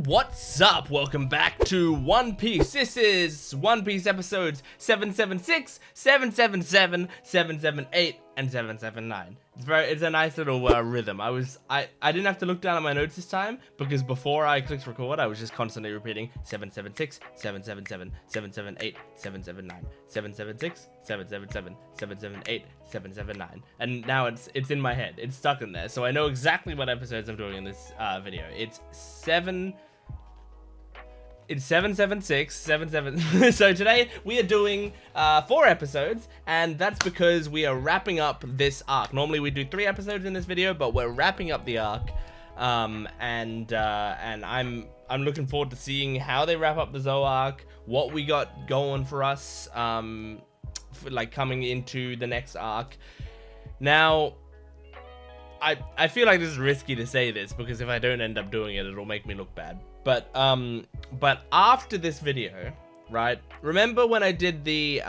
What's up? Welcome back to One Piece. This is One Piece episodes 776, 777, 778, and 779. It's a nice little rhythm. I didn't have to look down at my notes this time because before I clicked record, I was just constantly repeating 776, 777, 778, 779, 776, 777, 778, 779. And now it's in my head. It's stuck in there. So I know exactly what episodes I'm doing in this video. It's 776, 77. So today we are doing 4 episodes, and that's because we are wrapping up this arc. Normally we do 3 episodes in this video, but we're wrapping up the arc. And I'm looking forward to seeing how they wrap up the Zou arc, what we got going for us, like coming into the next arc. Now, I feel like this is risky to say this because if I don't end up doing it, it'll make me look bad. But after this video, right? Remember when I did the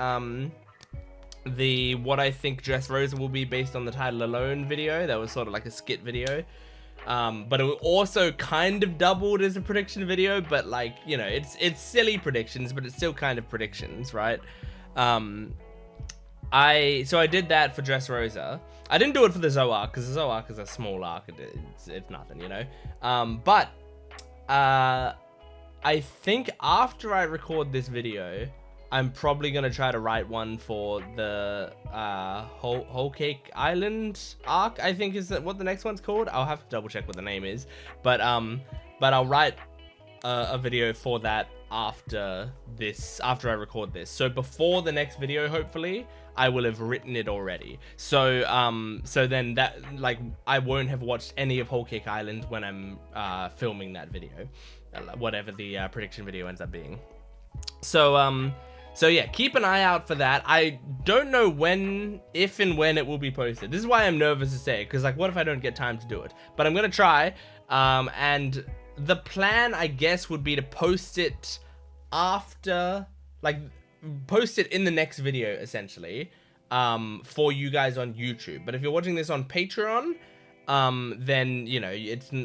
what I think Dressrosa will be based on the title alone video? That was sort of like a skit video. But it also kind of doubled as a prediction video, but like, you know, it's silly predictions, but it's still kind of predictions, right? So I did that for Dressrosa. I didn't do it for the Zou arc because the Zou arc is a small arc. It's nothing, you know. But I think after I record this video, I'm probably gonna try to write one for the Whole Cake Island arc. I think is that what the next one's called. I'll have to double check what the name is, but I'll write a video for that after I record this. So before the next video, hopefully, I will have written it already. So so then that, like, I won't have watched any of Whole Cake Island when I'm filming that video, whatever the prediction video ends up being. So so yeah, keep an eye out for that. I don't know if and when it will be posted. This is why I'm nervous to say it, because like, what if I don't get time to do it? But I'm gonna try. And the plan, I guess, would be to post it after, like, post it in the next video, essentially, for you guys on YouTube. But if you're watching this on Patreon, then, you know,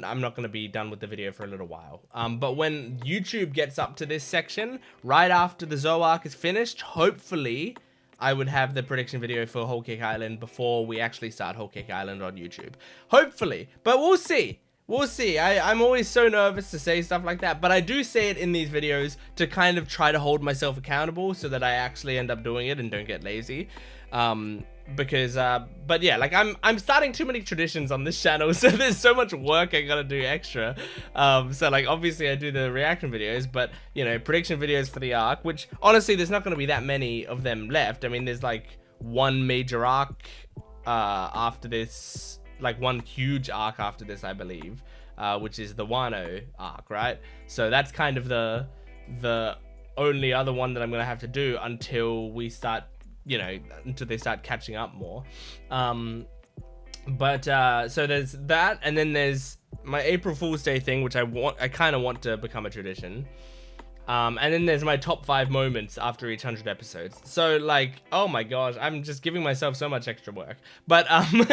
I'm not going to be done with the video for a little while. But when YouTube gets up to this section, right after the Zou arc is finished, hopefully, I would have the prediction video for Whole Cake Island before we actually start Whole Cake Island on YouTube. Hopefully. But we'll see. We'll see. I'm always so nervous to say stuff like that, but I do say it in these videos to kind of try to hold myself accountable so that I actually end up doing it and don't get lazy. Because, but yeah, like I'm starting too many traditions on this channel, so there's so much work I gotta do extra. So like, obviously I do the reaction videos, but, you know, prediction videos for the arc, which honestly, there's not gonna be that many of them left. I mean, there's like one major arc, after this, like one huge arc after this, I believe, which is the Wano arc, right? So that's kind of the only other one that I'm gonna have to do until we start, you know, until they start catching up more. So there's that, and then there's my April Fool's Day thing, which I kind of want to become a tradition. And then there's my top 5 moments after each 100 episodes. So like, oh my gosh, I'm just giving myself so much extra work. But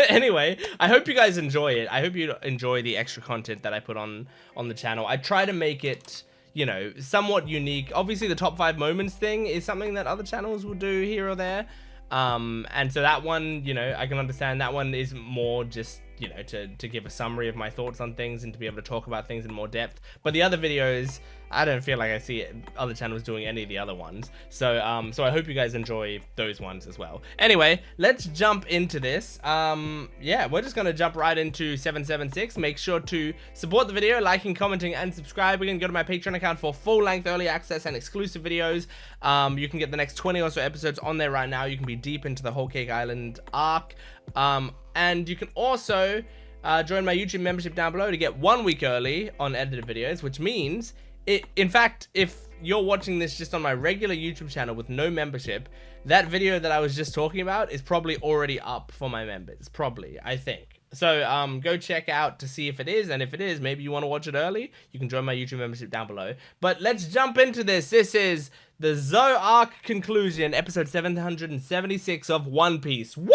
anyway, I hope you guys enjoy it. I hope you enjoy the extra content that I put on the channel. I try to make it, you know, somewhat unique. Obviously, the top 5 moments thing is something that other channels will do here or there. And so that one, you know, I can understand that one is more just, you know, to give a summary of my thoughts on things and to be able to talk about things in more depth. But the other videos, I don't feel like I see other channels doing any of the other ones. So so I hope you guys enjoy those ones as well. Anyway, let's jump into this. Yeah, we're just gonna jump right into 776. Make sure to support the video, liking, commenting, and subscribe. We're gonna go to my Patreon account for full-length early access and exclusive videos. You can get the next 20 or so episodes on there right now. You can be deep into the Whole Cake Island arc. And you can also join my YouTube membership down below to get 1 week early on edited videos, which means, in fact, if you're watching this just on my regular YouTube channel with no membership, that video that I was just talking about is probably already up for my members, probably, I think. So go check out to see if it is, and if it is, maybe you want to watch it early, you can join my YouTube membership down below. But let's jump into this. This is the Zou arc conclusion, episode 776 of One Piece. Woo!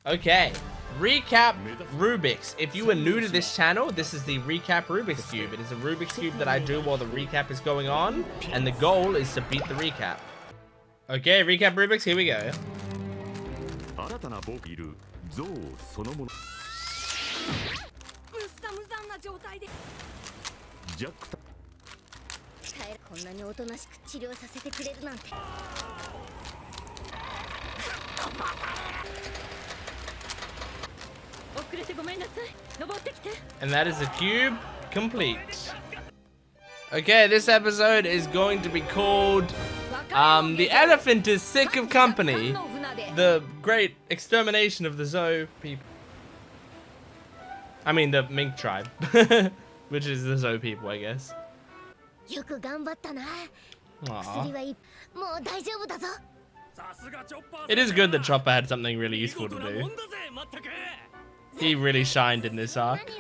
Okay, Recap Rubik's. If you are new to this channel, this is the Recap Rubik's Cube. It is a Rubik's Cube that I do while the recap is going on, and the goal is to beat the recap. Okay, Recap Rubik's, here we go. And that is the cube complete. Okay, this episode is going to be called The Elephant is Sick of Company. The great extermination of the Zou people. I mean the mink tribe. Which is the Zou people, I guess. Aww. It is good that Chopper had something really useful to do. He really shined in this arc.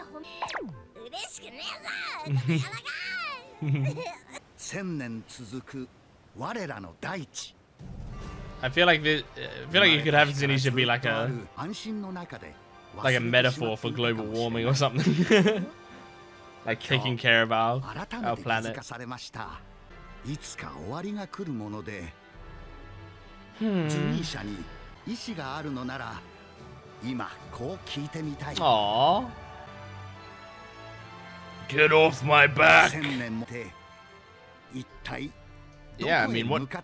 I feel like you could have Zunisha be like a metaphor for global warming or something. Like taking care of our planet. Aww. Get off my back. Yeah,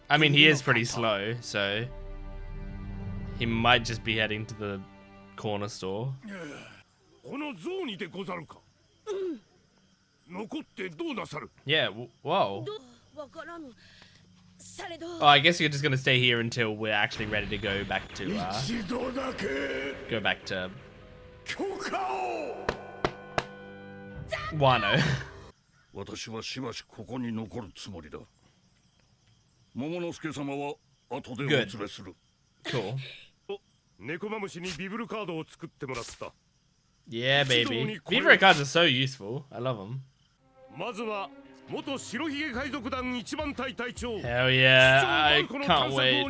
I mean he is pretty slow, so he might just be heading to the corner store. Yeah, whoa. Oh, I guess you're just gonna stay here until we're actually ready to go back to Wano. Good. Cool. Yeah, baby. Vivi cards are so useful. I love them. Hell yeah, I can't wait.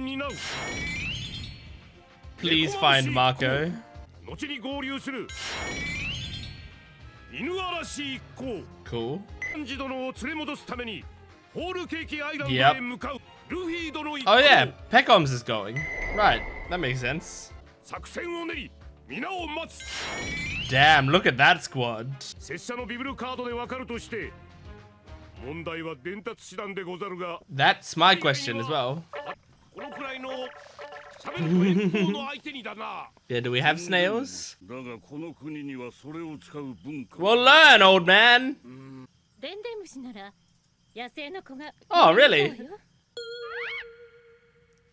Please find Marco. Cool. Yep. Oh yeah, Peccoms is going. Right, that makes sense. Damn, look at that squad. That's my question as well. Yeah, do we have snails? Well, learn, old man. Oh, really?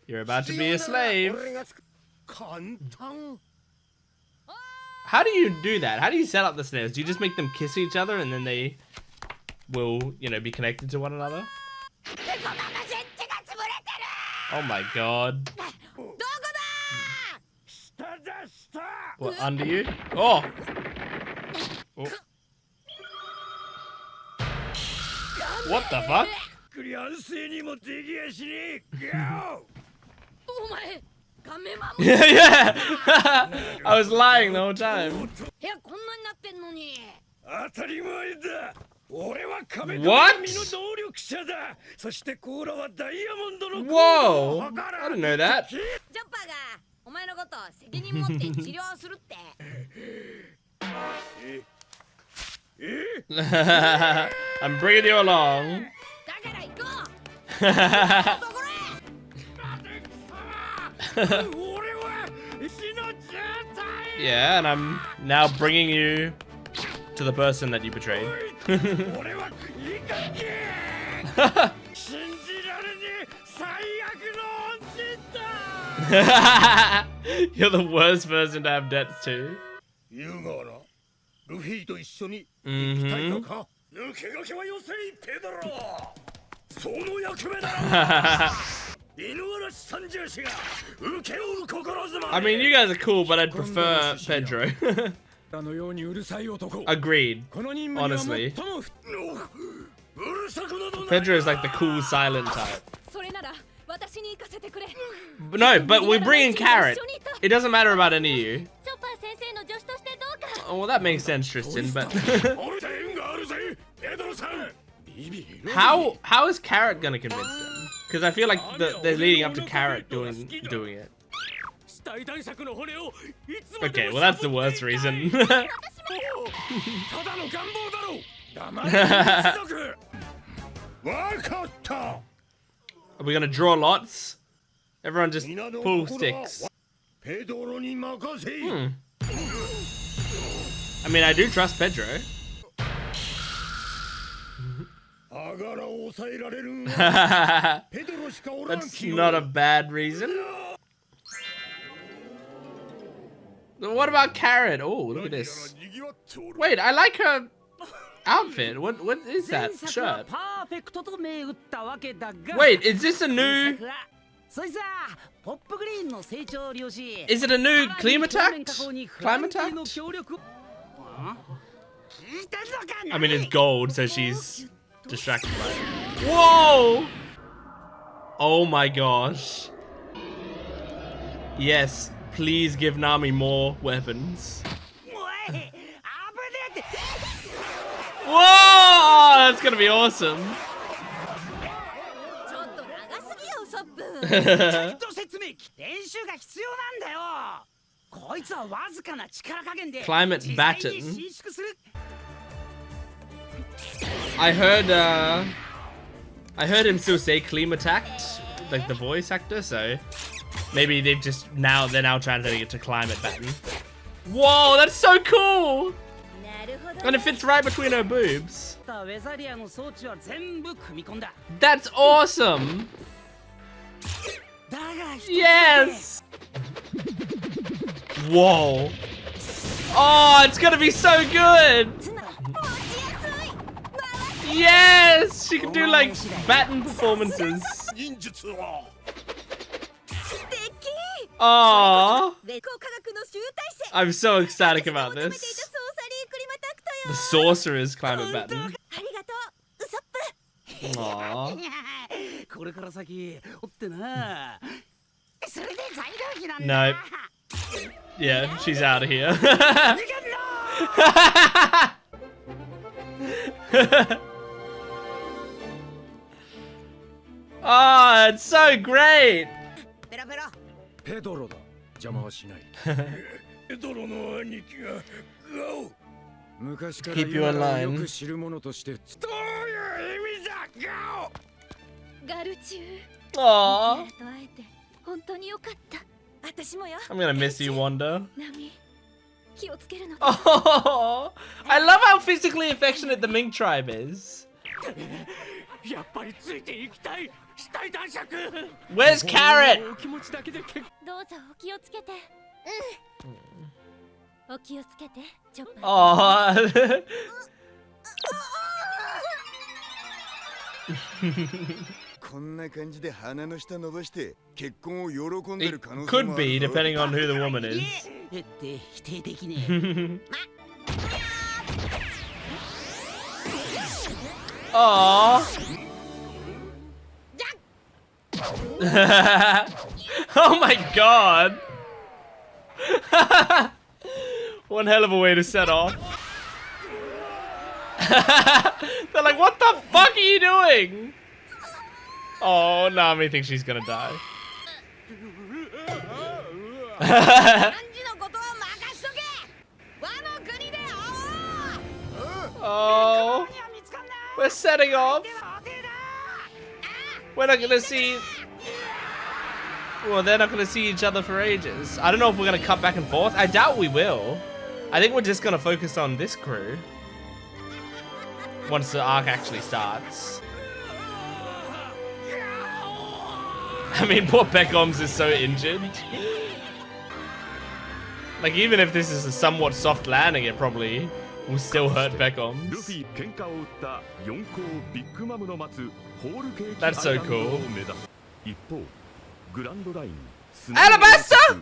You're about to be a slave. How do you do that? How do you set up the snails? Do you just make them kiss each other and then they will, you know, be connected to one another? Oh my god. What, under you? Oh! Oh. What the fuck? Yeah! I was lying the whole time. What? Whoa! I didn't know that. I'm bringing you along. Yeah, and I'm now bringing you to the person that you betrayed. You're the worst person to have debts to. I mean, you guys are cool, but I'd prefer Pedro. Agreed, honestly. Pedro is like the cool, silent type. No, but we bring in Carrot. It doesn't matter about any of you. Oh, well, that makes sense, Tristan, but how is Carrot gonna convince them? Because I feel like they're leading up to Carrot doing it. Okay, well, that's the worst reason. Are we gonna draw lots? Everyone just pull sticks. I mean, I do trust Pedro. That's not a bad reason. What about Carrot? Oh, look at this. Wait, I like her outfit. What is that shirt? Wait, is this a new... Is it a new Climatact? I mean, it's gold, so she's distracted by it. Whoa! Oh my gosh. Yes, please give Nami more weapons. Whoa! That's gonna be awesome. Climate batten. I heard him still say Climatact, like the voice actor, so maybe they're now translating it to climate batten. Whoa, that's so cool! And it fits right between her boobs. That's awesome! Yes! Whoa. Oh, it's gonna be so good! Yes! She can do like baton performances. Aww. I'm so ecstatic about this. The sorcerer's climate baton. Aww. Nope. Yeah, she's out of here. Oh, it's so great. Keep you in line. Aww. I'm gonna miss you, Wanda. Oh, I love how physically affectionate the Mink tribe is. Where's Carrot? Oh. It could be, depending on who the woman is. Aww. Oh my god. One hell of a way to set off. They're like, what the fuck are you doing? Oh, Nami thinks she's gonna die. Oh, we're setting off. We're not gonna see... Well, they're not gonna see each other for ages. I don't know if we're gonna cut back and forth. I doubt we will. I think we're just gonna focus on this crew once the arc actually starts. I mean, poor Beckham's is so injured. Like, even if this is a somewhat soft landing, it probably will still hurt Beckham's. That's so cool. Alabaster!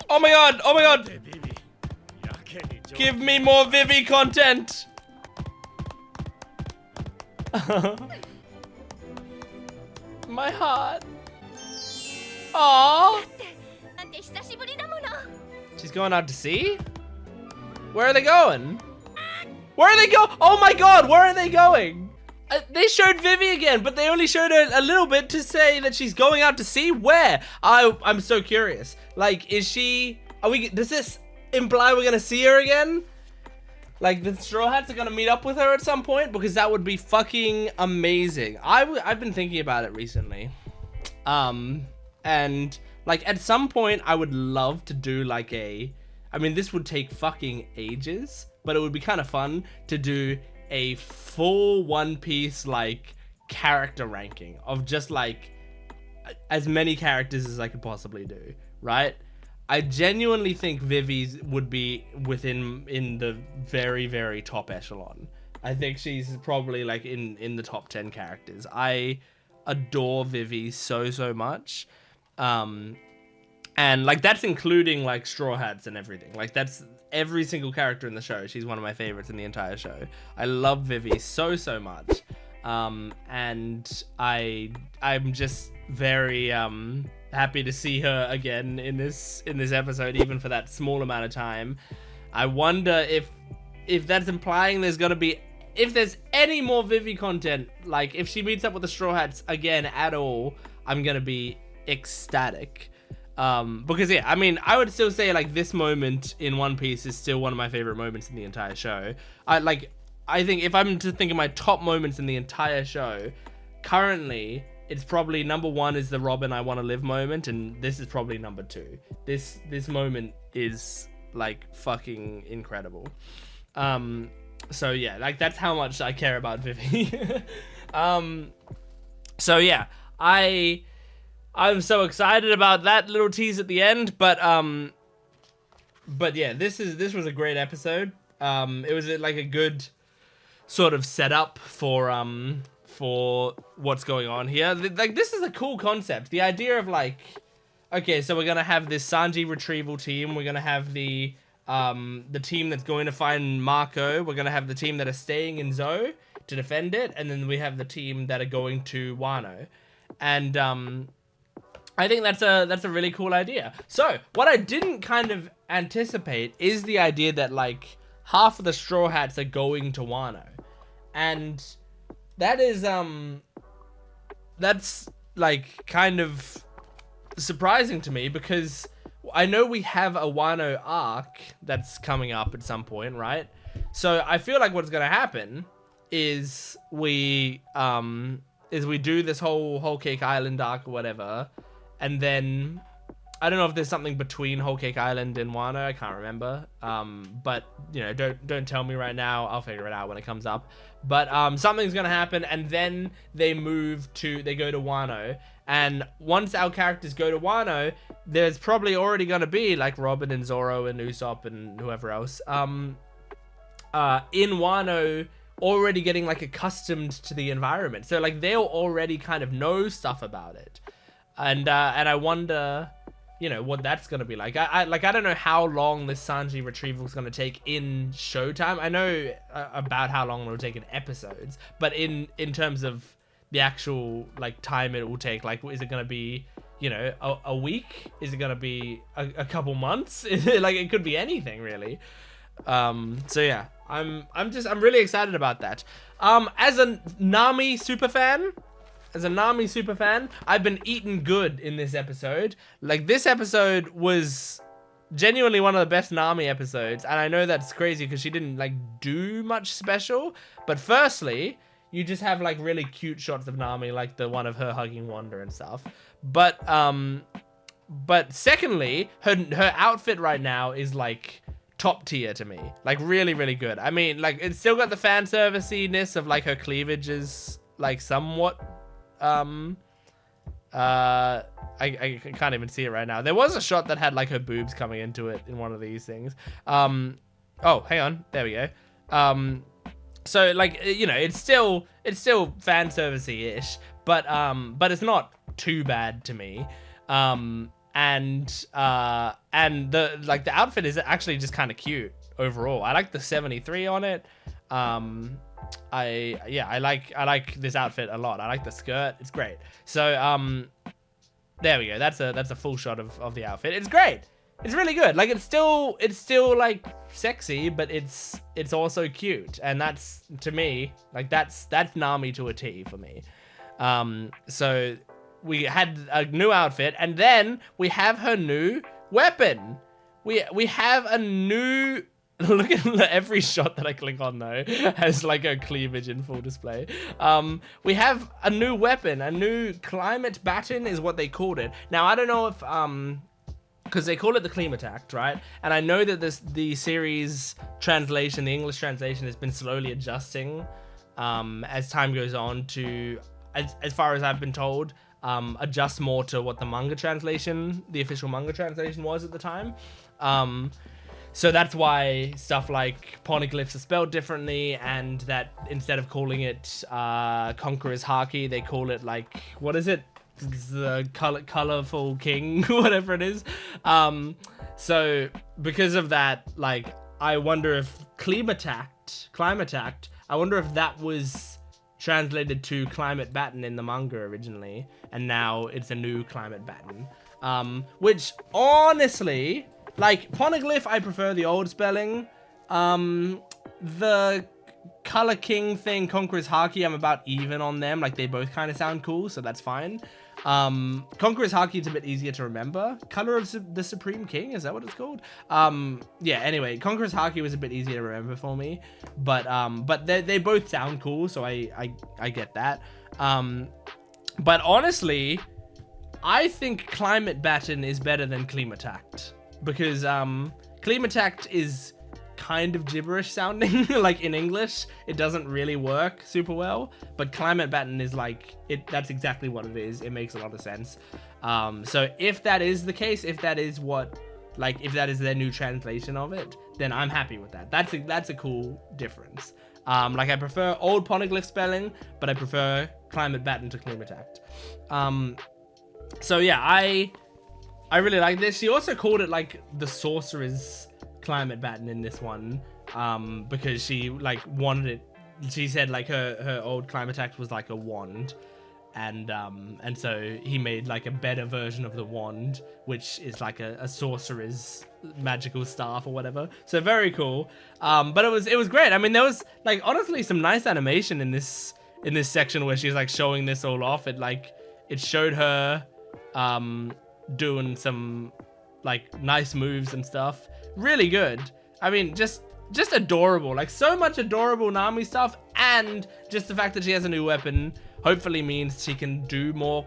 Oh my god, oh my god! Give me more Vivi content! My heart. Aww. She's going out to sea? Where are they going? Where are they go? Oh my god, where are they going? They showed Vivi again, but they only showed her a little bit to say that she's going out to sea. Where? I'm so curious. Like, is she... Does this imply we're gonna see her again? Like, the Straw Hats are gonna meet up with her at some point? Because that would be fucking amazing. I've been thinking about it recently. And, like, at some point, I would love to do, like, I mean, this would take fucking ages, but it would be kind of fun to do a full One Piece, like, character ranking of just, like, as many characters as I could possibly do, right? I genuinely think Vivi's would be in the very, very top echelon. I think she's probably like in the top 10 characters. I adore Vivi so much. And like that's including like Straw Hats and everything. Like that's every single character in the show. She's one of my favorites in the entire show. I love Vivi so much. And I'm just very happy to see her again in this episode, even for that small amount of time. I wonder if that's implying there's gonna be, if there's any more Vivi content, like if she meets up with the Straw Hats again at all, I'm gonna be ecstatic. Because yeah, I mean, I would still say like this moment in One Piece is still one of my favorite moments in the entire show. I think if I'm to think of my top moments in the entire show, currently, it's probably number 1 is the Robin I Want to Live moment, and this is probably number 2. This moment is like fucking incredible. So yeah, like that's how much I care about Vivi. So yeah, I'm so excited about that little tease at the end, but yeah, this was a great episode. It was like a good sort of setup for what's going on here. Like this is a cool concept. The idea of like, okay, so we're gonna have this Sanji retrieval team. We're gonna have the team that's going to find Marco. We're gonna have the team that are staying in Zou to defend it, and then we have the team that are going to Wano. And I think that's a really cool idea. So what I didn't kind of anticipate is the idea that like half of the Straw Hats are going to Wano, and that is that's like kind of surprising to me, because I know we have a Wano arc that's coming up at some point, right? So I feel like what's gonna happen is we do this whole Cake Island arc or whatever, and then I don't know if there's something between Whole Cake Island and Wano. I can't remember. But you know, don't tell me right now. I'll figure it out when it comes up. But something's gonna happen, and then they go to Wano. And once our characters go to Wano, there's probably already gonna be like Robin and Zoro and Usopp and whoever else in Wano, already getting like accustomed to the environment. So like they'll already kind of know stuff about it. And I wonder, you know, what that's gonna be like. I don't know how long this Sanji retrieval is gonna take in Showtime. I know about how long it'll take in episodes, but in terms of the actual like time it will take, like is it gonna be, you know, a week? Is it gonna be a couple months? Like it could be anything really. So yeah, I'm really excited about that. As a Nami superfan, I've been eating good in this episode. Like, this episode was genuinely one of the best Nami episodes. And I know that's crazy because she didn't, like, do much special. But firstly, you just have, like, really cute shots of Nami, like the one of her hugging Wanda and stuff. But secondly, her outfit right now is, like, top tier to me. Like, really, really good. I mean, like, it's still got the fan service-iness of, like, her cleavage is, like, somewhat... I can't even see it right now. There was a shot that had like her boobs coming into it in one of these things. Oh, hang on. There we go. So like, you know, it's still fan servicey-ish, but it's not too bad to me. And the outfit is actually just kind of cute overall. I like the 73 on it. I like this outfit a lot. I like the skirt. It's great. So there we go. That's a full shot of the outfit. It's great. it's really good. Like it's still like sexy, but it's also cute, and that's, to me, like that's Nami to a T for me. So we had a new outfit, and then we have her new weapon. We have a new. Look at every shot that I click on though has like a cleavage in full display. We have a new weapon, a new climate baton is what they called it. Now I don't know if because they call it the Climatact, right? And I know that the series translation, the English translation, has been slowly adjusting as time goes on to, as far as I've been told, adjust more to what the manga translation, the official manga translation was at the time. So that's why stuff like poneglyphs are spelled differently, and that instead of calling it Conqueror's Haki, they call it like, what is it? The colorful king, whatever it is. So because of that, like, I wonder if Climatact, I wonder if that was translated to Climate Baton in the manga originally, and now it's a new Climate Baton. Which honestly, like, Poneglyph, I prefer the old spelling. The Color King thing, Conqueror's Haki, I'm about even on them. Like, they both kind of sound cool, so that's fine. Conqueror's Haki is a bit easier to remember. Color of the Supreme King, is that what it's called? Yeah, anyway, Conqueror's Haki was a bit easier to remember for me. But they both sound cool, so I get that. But honestly, I think Climate Baton is better than Climatact. Because Climatact is kind of gibberish sounding. Like in English, it doesn't really work super well, but Climate Baton is like, that's exactly what it is. It makes a lot of sense. So if that is the case, if that is what, like, if that is their new translation of it, then I'm happy with that. That's a cool difference. Like, I prefer old Poneglyph spelling, but I prefer Climate Baton to Climatact. So yeah, I really like this. She also called it like the Sorcerer's Climate Baton in this one, because she like wanted it. She said like her old Climatact was like a wand, and so he made like a better version of the wand, which is like a sorcerer's magical staff or whatever. So very cool. But it was great. I mean, there was like honestly some nice animation in this section where she's like showing this all off. It showed her doing some like nice moves and stuff. Really good. I mean, just adorable. Like, so much adorable Nami stuff, and just the fact that she has a new weapon hopefully means she can do more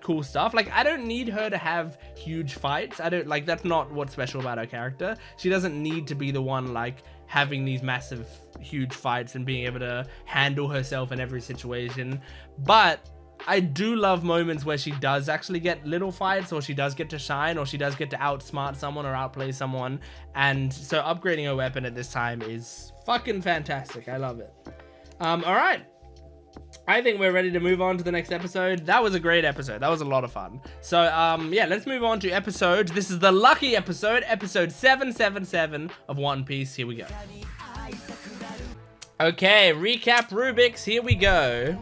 cool stuff. Like, I don't need her to have huge fights. That's not what's special about her character. She doesn't need to be the one like having these massive huge fights and being able to handle herself in every situation. But I do love moments where she does actually get little fights, or she does get to shine, or she does get to outsmart someone or outplay someone. And so upgrading her weapon at this time is fucking fantastic. I love it. All right. I think we're ready to move on to the next episode. That was a great episode. That was a lot of fun. So, yeah, let's move on to episode. This is the lucky episode 777 of One Piece. Here we go. Okay, recap Rubik's. Here we go.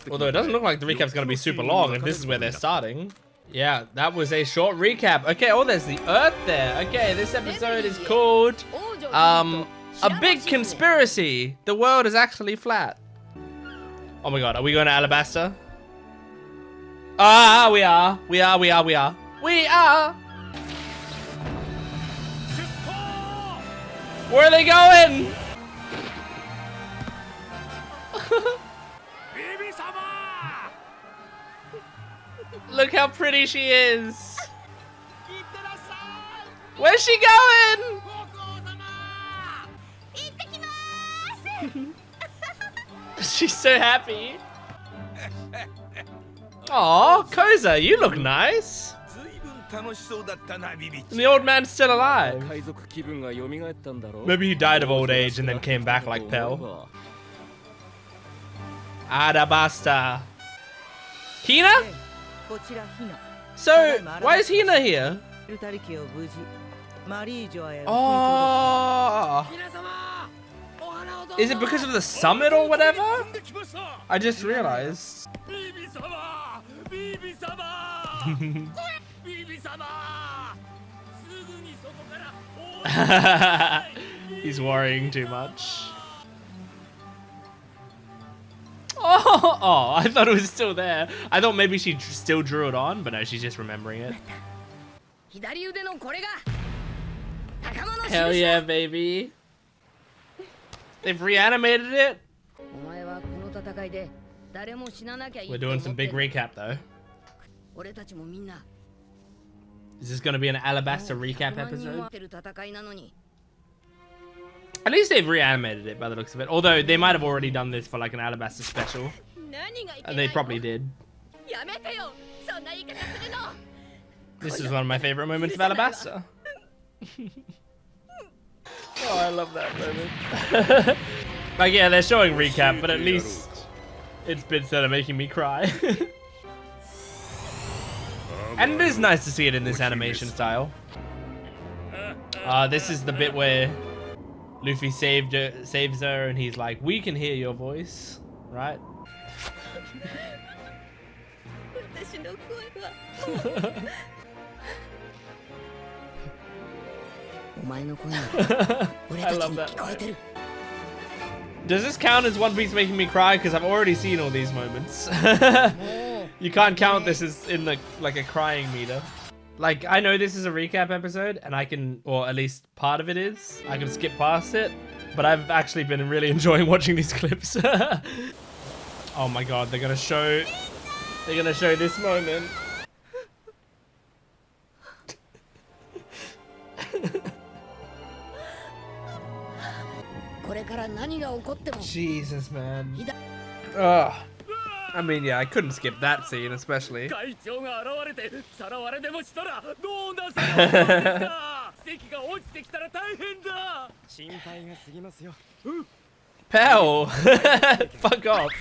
Although it doesn't look like the recap's going to be super long if this is where they're starting. Yeah, that was a short recap. Okay, oh, there's the Earth there. Okay, this episode is called A Big Conspiracy. The world is actually flat. Oh my god, are we going to Alabasta? Ah, we are. We are. Where are they going? Look how pretty she is. Where's she going? She's so happy. Aw, Koza, you look nice. And the old man's still alive. Maybe he died of old age and then came back like Pell. Arabasta. Hina? So, why is Hina here? Oh. Is it because of the summit or whatever? I just He's worrying too much. Oh, I thought it was still there. I thought maybe she still drew it on, but no, she's just remembering it. Hell yeah, baby. They've reanimated it. We're doing some big recap though. Is this gonna be an Alabasta recap episode? At least they've reanimated it by the looks of it. Although they might have already done this for like an Alabasta special. And they probably did. This is one of my favorite moments of Alabasta. Oh, I love that moment. Like, yeah, they're showing recap, but at least it's bits that are making me cry. And it is nice to see it in this animation style. This is the bit where Luffy saves her and he's like, we can hear your voice, right? I love that line. Does this count as One Piece making me cry? Because I've already seen all these moments. You can't count this as in like a crying meter. Like, I know this is a recap episode and I can, or at least part of it is, I can skip past it, but I've actually been really enjoying watching these clips. Oh my god, they're gonna show this moment. Jesus, man. Ugh. I mean, yeah, I couldn't skip that scene, especially. Pell! Fuck off.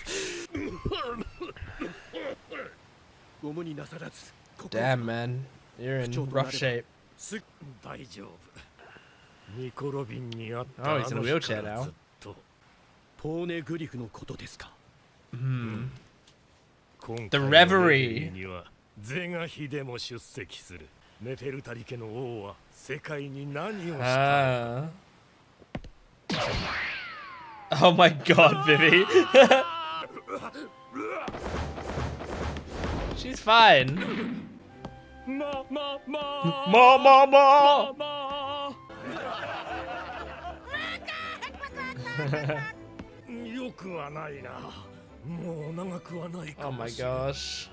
Damn, man. You're in rough shape. Oh, he's in a wheelchair now. The reverie. Oh my god, Vivi. She's fine. Ma. Oh my gosh.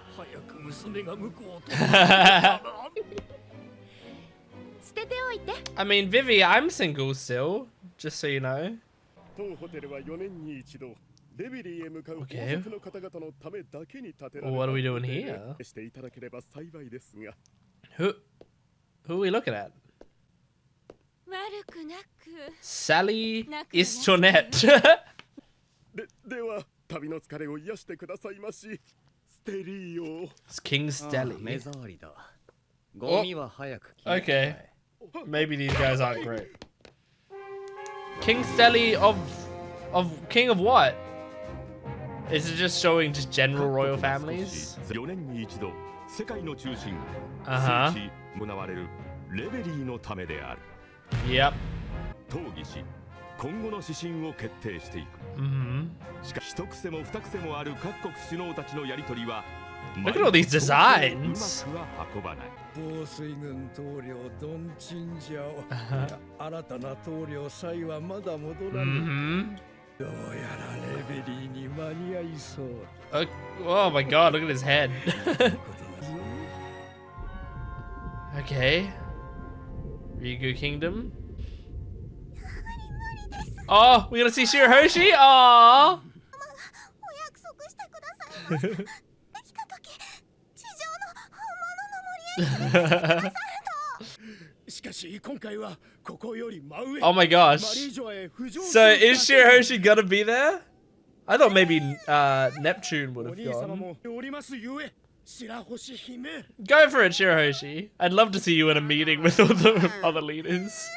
I mean, Vivi, I'm single still, just so you know. Okay. Well, what are we doing here? Who are we looking at? Sally Istonette. It's King Stelly. Oh. Okay. Maybe these guys aren't great. King Stelly of King of what? Is it just showing just general royal families? Uh-huh. Yep. Look at all these designs. Oh my god, look at his head. Okay. Ryugu Kingdom. Oh, we're gonna see Shirahoshi? Aww. Oh my gosh. So is Shirahoshi gonna be there? I thought maybe Neptune would have gone. Go for it, Shirahoshi. I'd love to see you in a meeting with all the other leaders.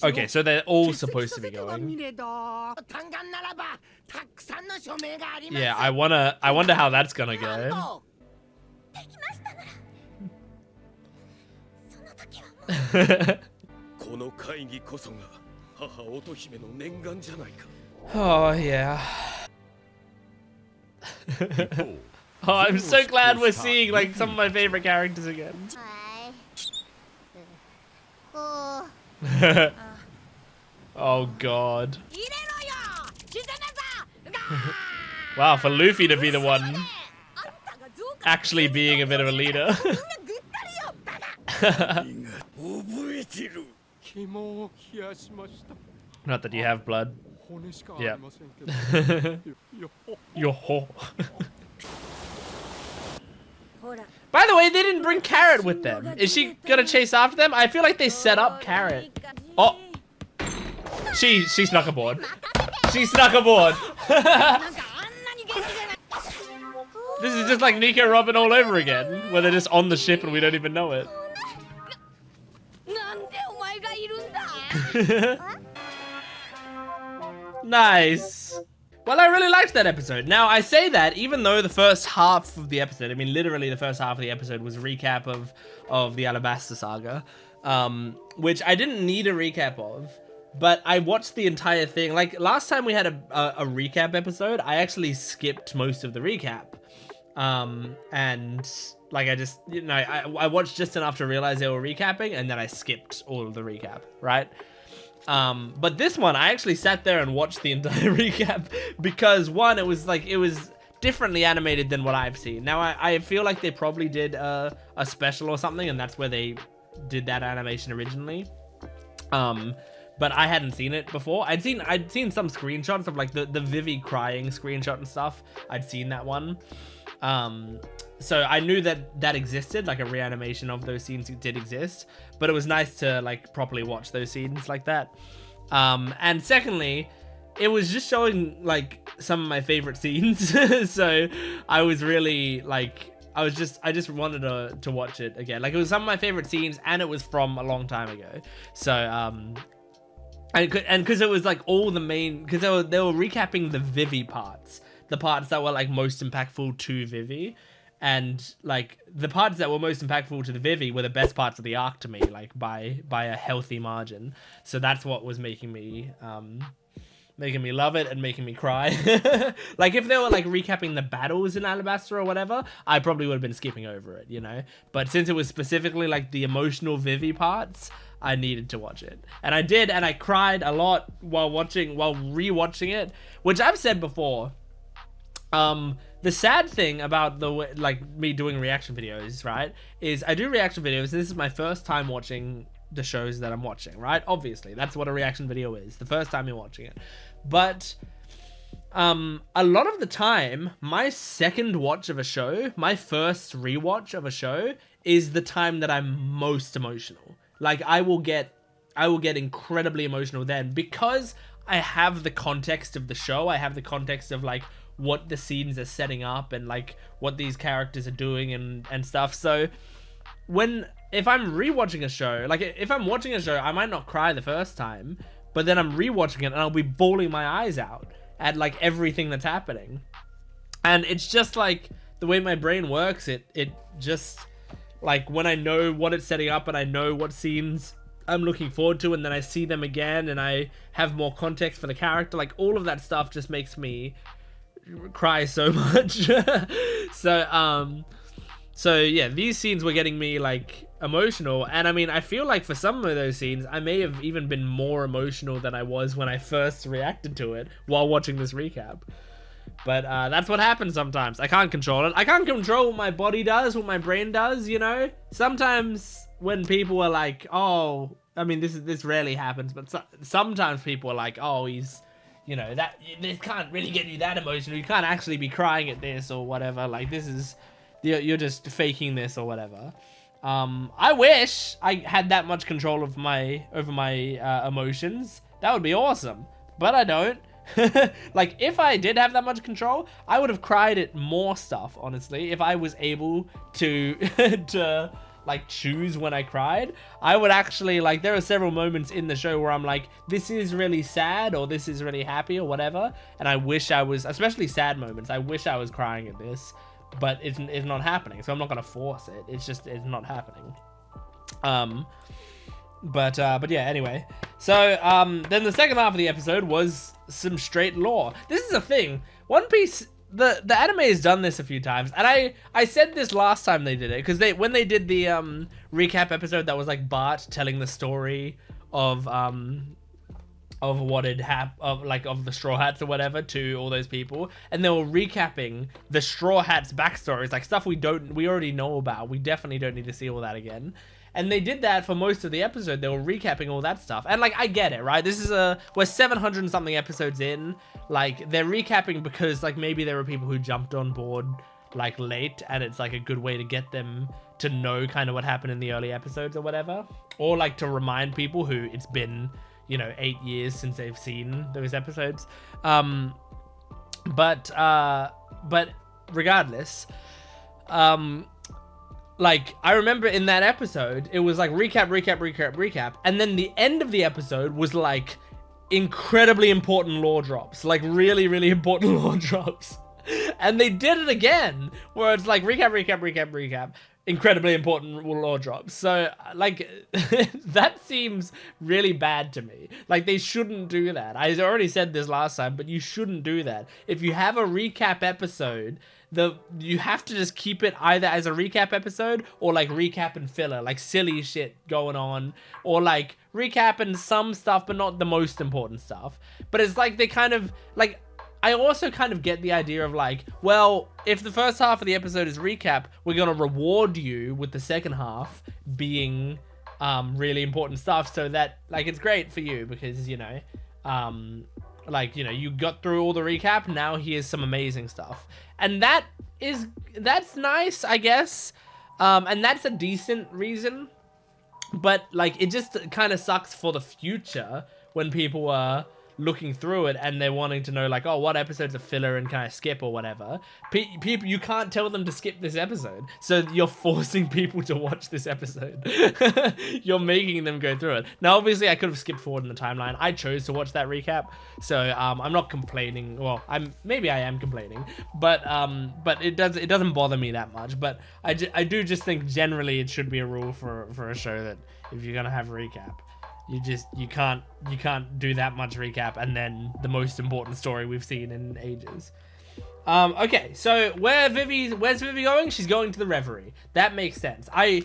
Okay, so they're all supposed to be going. Yeah, I wonder how that's gonna go. この会議こそが母乙姫の念願じゃないか。 Oh yeah. Oh, I'm so glad we're seeing like some of my favorite characters again. Oh god. Wow, for Luffy to be the one actually being a bit of a leader. Not that you have blood. Yeah. Yo. By the way, they didn't bring Carrot with them. Is she gonna chase after them? I feel like they set up Carrot. Oh, she snuck aboard. She snuck aboard. This is just like Nico Robin all over again, where they're just on the ship and we don't even know it. Nice. Well, I really liked that episode. Now, I say that even though the first half of the episode, I mean, literally the first half of the episode was a recap of the Alabasta saga, which I didn't need a recap of, but I watched the entire thing. Like, last time we had a recap episode, I actually skipped most of the recap. And, like, I just, you know, I watched just enough to realize they were recapping, and then I skipped all of the recap, right? But this one, I actually sat there and watched the entire recap because one, it was differently animated than what I've seen. Now, I feel like they probably did a special or something, and that's where they did that animation originally. But I hadn't seen it before. I'd seen some screenshots of like the Vivi crying screenshot and stuff. I'd seen that one. So I knew that existed, like a reanimation of those scenes did exist, but it was nice to like properly watch those scenes like that. And secondly, it was just showing like some of my favorite scenes. So I was really like, I just wanted to watch it again. Like it was some of my favorite scenes and it was from a long time ago. So, and because it was like all the main, because they were recapping the Vivi parts, the parts that were like most impactful to Vivi. And like the parts that were most impactful to the Vivi were the best parts of the arc to me, like by a healthy margin. So that's what was making me love it and making me cry. Like if they were like recapping the battles in Alabasta or whatever, I probably would have been skipping over it, you know. But since it was specifically like the emotional Vivi parts, I needed to watch it, and I did, and I cried a lot while rewatching it, which I've said before. The sad thing about the way, like me doing reaction videos, right, is I do reaction videos. This is my first time watching the shows that I'm watching, right? Obviously, that's what a reaction video is, the first time you're watching it. But a lot of the time, my second watch of a show, my first rewatch of a show, is the time that I'm most emotional. Like I will get incredibly emotional then because I have the context of the show. I have the context of like what the scenes are setting up and like what these characters are doing and stuff. So if I'm rewatching a show, like if I'm watching a show, I might not cry the first time, but then I'm rewatching it and I'll be bawling my eyes out at like everything that's happening. And it's just like the way my brain works, it just like when I know what it's setting up and I know what scenes I'm looking forward to and then I see them again and I have more context for the character, like all of that stuff just makes me cry so much. So yeah, these scenes were getting me like emotional, and I mean I feel like for some of those scenes I may have even been more emotional than I was when I first reacted to it while watching this recap. But that's what happens sometimes. I can't control it. I can't control what my body does, what my brain does, you know. Sometimes when people are like, oh, I mean this rarely happens, but sometimes people are like, oh, he's, you know, that this can't really get you that emotional. You can't actually be crying at this or whatever. Like this is, you're just faking this or whatever. I wish I had that much control of over my emotions. That would be awesome, but I don't. Like if I did have that much control, I would have cried at more stuff, honestly, if I was able to to like choose when I cried. I would actually like, there are several moments in the show where I'm like, this is really sad or this is really happy or whatever, and I wish I was, especially sad moments, I wish I was crying at this, but it's not happening, so I'm not gonna force it. It's not happening. But yeah, anyway. So then the second half of the episode was some straight lore. This is a thing. One Piece, the anime has done this a few times, and I said this last time they did it, because when they did the recap episode that was like Bart telling the story of what had happened, of the Straw Hats or whatever to all those people, and they were recapping the Straw Hats backstories, like stuff we already know about. We definitely don't need to see all that again. And they did that for most of the episode. They were recapping all that stuff. And like, I get it, right? We're 700 and something episodes in. Like, they're recapping because like maybe there were people who jumped on board like late, and it's like a good way to get them to know kind of what happened in the early episodes or whatever. Or like to remind people who it's been, 8 years since they've seen those episodes. But regardless, like, I remember in that episode, it was like recap, and then the end of the episode was like incredibly important lore drops, like really, really important lore drops. And they did it again, where it's like recap, incredibly important lore drops. So like, that seems really bad to me. Like, they shouldn't do that. I already said this last time, but you shouldn't do that. If you have a recap episode, you have to just keep it either as a recap episode or like recap and filler, like silly shit going on, or like recap and some stuff but not the most important stuff. But it's like they kind of like, I also kind of get the idea of like, well, if the first half of the episode is recap, we're gonna reward you with the second half being really important stuff, so that like it's great for you because you got through all the recap, now here's some amazing stuff. And that's nice, I guess. And that's a decent reason. But like, it just kind of sucks for the future when people are looking through it and they're wanting to know like, oh, what episodes are filler and can I skip or whatever. People, you can't tell them to skip this episode, so you're forcing people to watch this episode. You're making them go through it. Now obviously I could have skipped forward in the timeline. I chose to watch that recap, so I'm not complaining. Well, maybe I am complaining, but it doesn't bother me that much. But I do just think generally it should be a rule for a show that if you're gonna have a recap, you can't do that much recap and then the most important story we've seen in ages. Okay, so where's Vivi going? She's going to the Reverie. That makes sense. I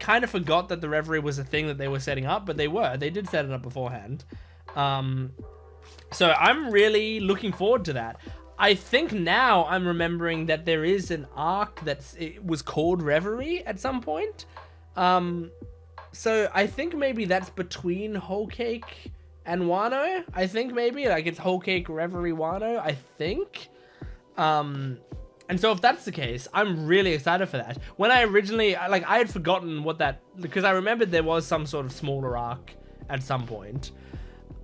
kind of forgot that the Reverie was a thing that they were setting up, but they did set it up beforehand. So I'm really looking forward to that. I think now I'm remembering that there is an arc it was called Reverie at some point. So I think maybe that's between Whole Cake and Wano. I think maybe like it's Whole Cake, Reverie, Wano, I think. And so if that's the case, I'm really excited for that. When I originally, I had forgotten what that, because I remembered there was some sort of smaller arc at some point.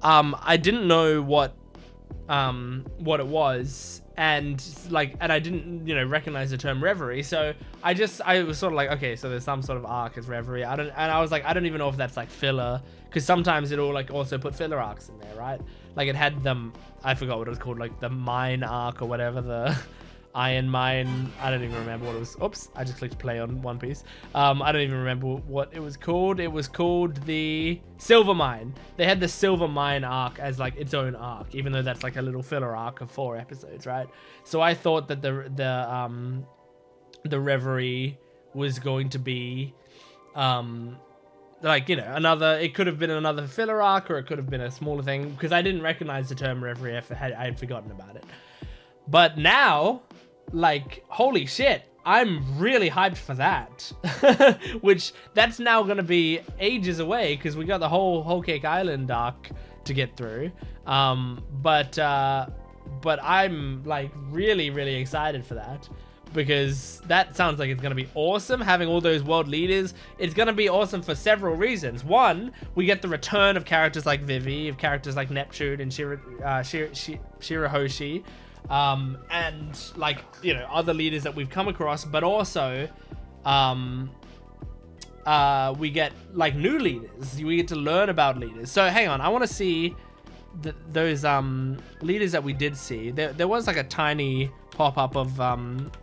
I didn't know what it was. And I didn't, recognize the term Reverie. So I was sort of like, okay, so there's some sort of arc as Reverie. I don't even know if that's like filler, because sometimes it'll like also put filler arcs in there, right? Like it had them, I forgot what it was called, like the mine arc or whatever, the Iron Mine. I don't even remember what it was. Oops, I just clicked play on One Piece. I don't even remember what it was called. It was called the Silver Mine. They had the Silver Mine arc as like its own arc, even though that's like a little filler arc of 4 episodes, right? So I thought that the Reverie was going to be it could have been another filler arc, or it could have been a smaller thing, because I didn't recognize the term Reverie. I had forgotten about it. But now, like, holy shit, I'm really hyped for that. Which, that's now going to be ages away, because we got the Whole Cake Island arc to get through. But I'm, like, really, really excited for that, because that sounds like it's going to be awesome, having all those world leaders. It's going to be awesome for several reasons. One, we get the return of characters like Vivi, of characters like Neptune and Shirahoshi. And like, other leaders that we've come across, but also, we get like new leaders. We get to learn about leaders. So hang on, I want to see those leaders that we did see. There was like a tiny pop-up of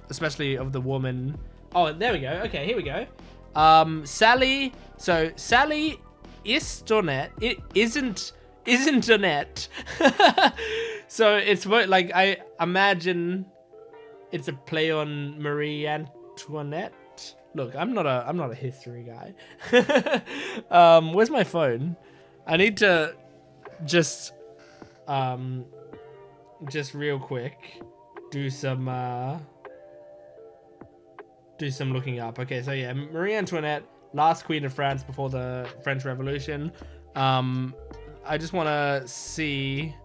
especially of the woman. Oh, there we go. Okay, here we go. Sally. So Sally Istonet. It isn't Annette. So it's like, I imagine it's a play on Marie Antoinette. Look, I'm not a history guy. Where's my phone? I need to just real quick do some looking up. Okay, so yeah, Marie Antoinette, last queen of France before the French Revolution. I just want to see,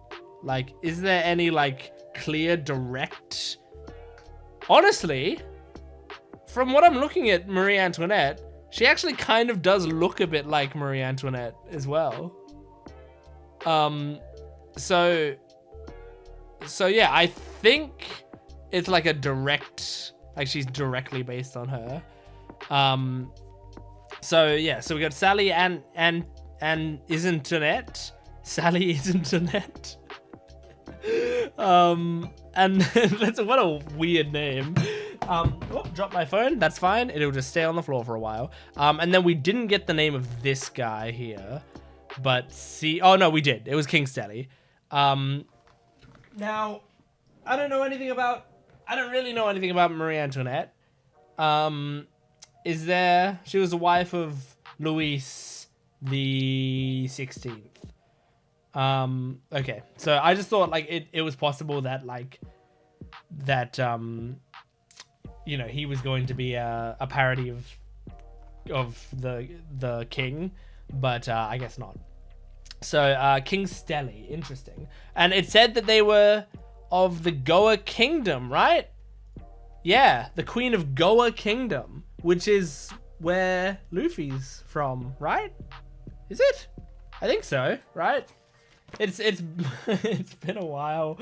like, is there any like clear direct? Honestly, from what I'm looking at Marie Antoinette, she actually kind of does look a bit like Marie Antoinette as well. So yeah, I think it's like a direct, like she's directly based on her. So yeah, so we got Sally and isn't Annette. Sally isn't Annette. And that's, what a weird name. Oh, drop my phone. That's fine. It'll just stay on the floor for a while. And then we didn't get the name of this guy here, but oh no, we did. It was King Stelly. Now, I don't really know anything about Marie Antoinette. She was the wife of Louis the 16th. Okay, so I just thought like it was possible that you know, he was going to be a parody of the king, but I guess not. So King Stelly, interesting. And it said that they were of the Goa Kingdom, right? Yeah, the Queen of Goa Kingdom, which is where Luffy's from, right? Is it? I think so, right? It's it's been a while,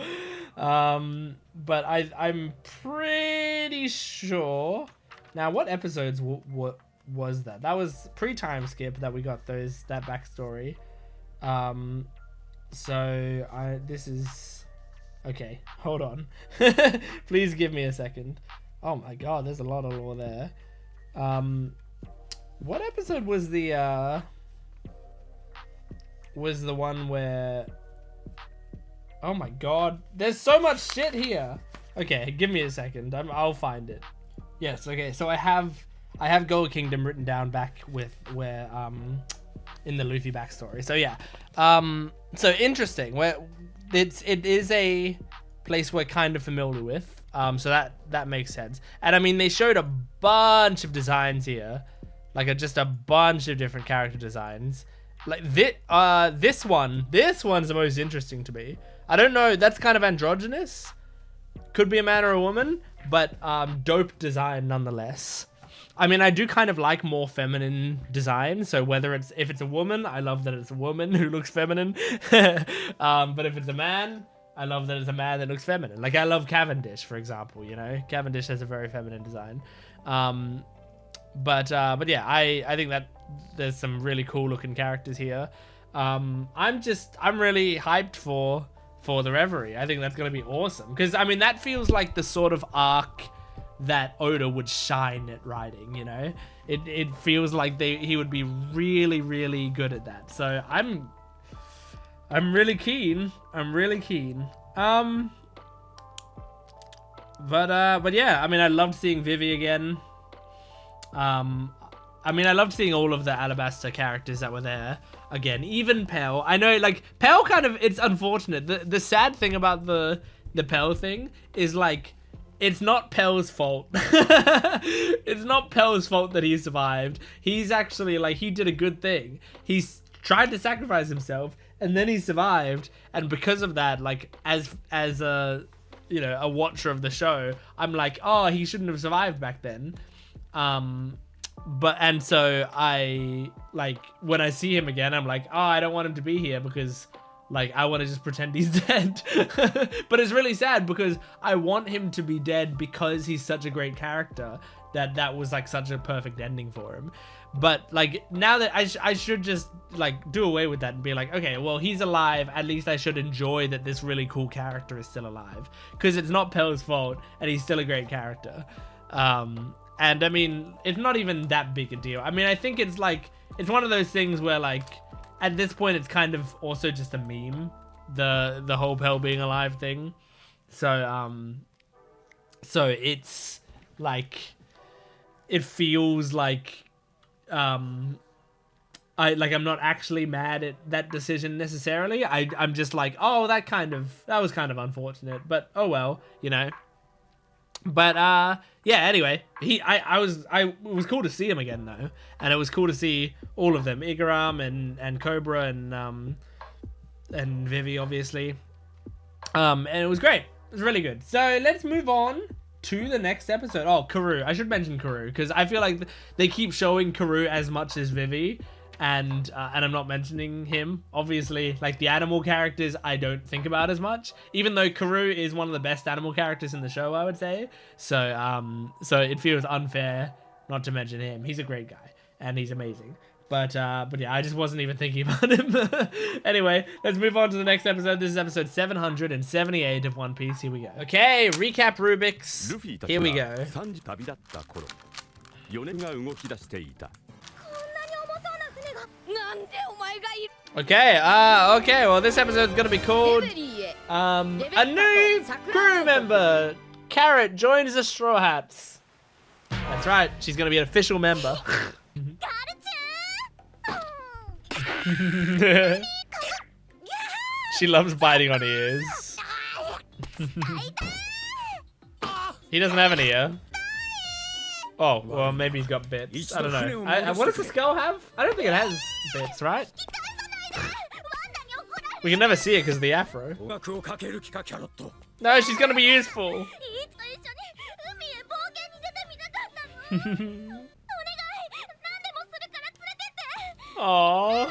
but I'm pretty sure. Now, what episodes was that? That was pre-time skip that we got that backstory. So this is okay. Hold on, please give me a second. Oh my god, there's a lot of lore there. What episode was the one where, oh my god, there's so much shit here. Okay, give me a second. I'll find it. Yes, okay, so I have Goa Kingdom written down back with where in the Luffy backstory. So yeah, so interesting. Where it is a place we're kind of familiar with. So that makes sense. And I mean, they showed a bunch of designs here, like just a bunch of different character designs. Like this one's the most interesting to me. I don't know, that's kind of androgynous. Could be a man or a woman, but dope design nonetheless. I mean, I do kind of like more feminine design. So if it's a woman, I love that it's a woman who looks feminine. But if it's a man, I love that it's a man that looks feminine. Like I love Cavendish, for example. You know, Cavendish has a very feminine design. But yeah, I think that there's some really cool looking characters here. I'm really hyped for the Reverie. I think that's gonna be awesome, because I mean that feels like the sort of arc that Oda would shine at writing. You know, it feels like he would be really, really good at that. So I'm really keen. But yeah, I mean, I loved seeing Vivi again. I mean, I loved seeing all of the Alabasta characters that were there again, even Pell. I know, like, Pell kind of, it's unfortunate. The sad thing about the Pell thing is, like, it's not Pell's fault. It's not Pell's fault that he survived. He's actually, like, he did a good thing. He's tried to sacrifice himself, and then he survived. And because of that, like, as a, you know, a watcher of the show, I'm like, oh, he shouldn't have survived back then. And so I, like, when I see him again, I'm like, oh, I don't want him to be here because Like, I want to just pretend he's dead. But it's really sad because I want him to be dead because he's such a great character that was like such a perfect ending for him. But like, now that I should just like do away with that and be like, okay, well, he's alive. At least I should enjoy that this really cool character is still alive, because it's not Pell's fault and he's still a great character. And I mean, it's not even that big a deal. I mean, I think it's like, it's one of those things where like, at this point, it's kind of also just a meme, the whole Pell being alive thing. So it's like, it feels like, I'm not actually mad at that decision necessarily. I'm just like, oh, that was kind of unfortunate, but oh well, you know. But yeah, anyway, it was cool to see him again though, and it was cool to see all of them, Igaram and Cobra and Vivi, obviously. And it was great. It was really good. So let's move on to the next episode. Oh, Karoo. I should mention Karoo because I feel like they keep showing Karoo as much as Vivi, and I'm not mentioning him. Obviously, like the animal characters, I don't think about as much, even though Karoo is one of the best animal characters in the show, I would say. So it feels unfair not to mention him. He's a great guy and he's amazing. But yeah, I just wasn't even thinking about him. Anyway, let's move on to the next episode. This is episode 778 of One Piece. Here we go. Okay, recap Rubik's. Here we go. Okay, okay, well this episode's gonna be called a new crew member. Carrot joins the Straw Hats. That's right, she's gonna be an official member. She loves biting on ears. He doesn't have an ear. Oh, well, maybe he's got bits. I don't know. What does the skull have? I don't think it has bits, right? We can never see it because of the afro. No, she's gonna be useful. Aww.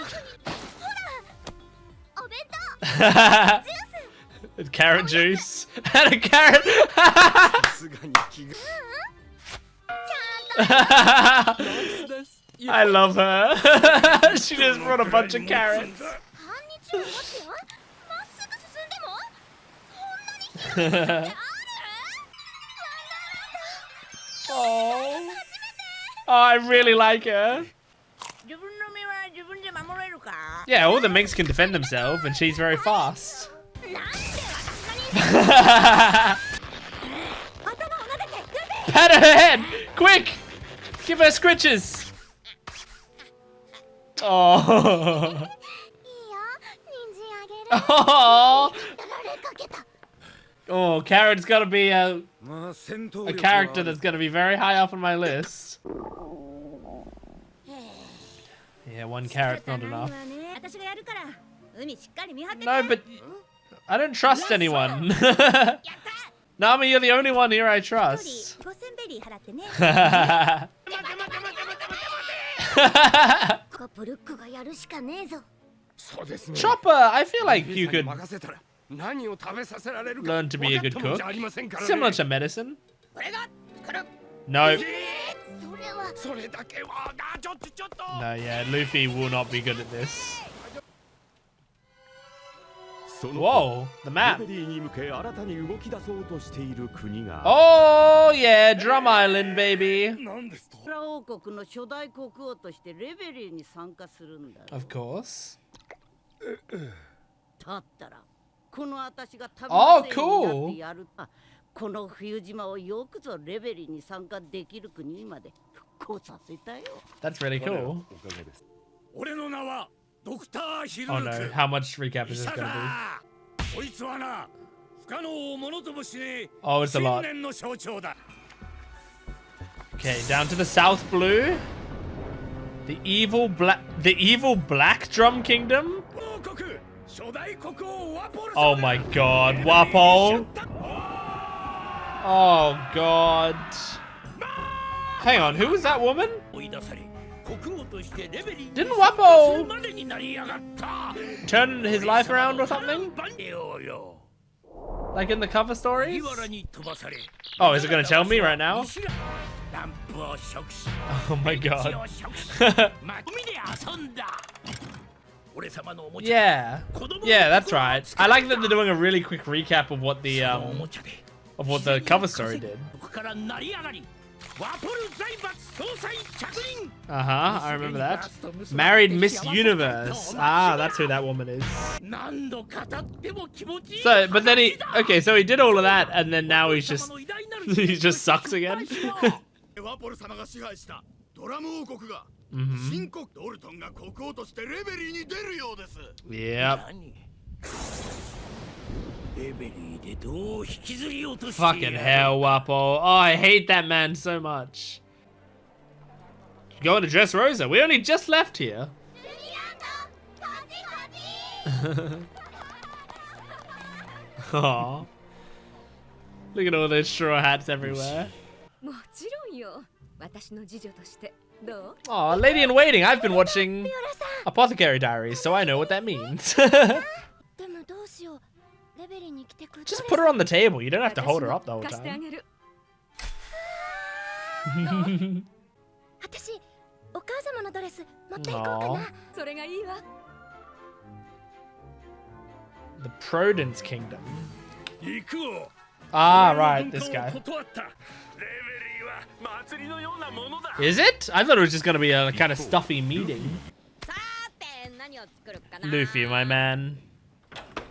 Carrot juice and a carrot. I love her. She just brought a bunch of carrots. Oh, I really like her. Yeah, all the minks can defend themselves, and she's very fast. Pat her head! Quick! Give her scritches! Oh. Oh. Oh, Carrot's gotta be a character that's gonna be very high up on my list. Yeah, one carrot's not enough. No, but I don't trust anyone. Nami, you're the only one here I trust. Chopper, I feel like you could learn to be a good cook. Similar to medicine. No. No, yeah, Luffy will not be good at this. Whoa, the map. Oh yeah, Drum Island, baby. Of course. Oh, cool. That's really cool. Oh no, how much recap is this gonna be? Oh, it's a lot. Okay, down to the South Blue. The evil Black Drum Kingdom? Oh my god, Wapol. Oh god. Hang on, who was that woman? Didn't Wappo turn his life around or something? Like in the cover stories? Oh, is it gonna tell me right now? Oh my god. Yeah. Yeah, that's right. I like that they're doing a really quick recap of what the cover story did. I remember that. Married Miss Universe. Ah, that's who that woman is. So, but then so he did all of that, and then now he just sucks again. Yep. Fucking hell, Wappo. Oh, I hate that man so much. Going to Dressrosa. We only just left here. Aww. Look at all those straw hats everywhere. Oh, Lady in Waiting. I've been watching Apothecary Diaries, so I know what that means. Just put her on the table. You don't have to hold her up the whole time. The Prudence Kingdom. Ah, right, this guy. Is it? I thought it was just gonna be a kind of stuffy meeting. Luffy, my man.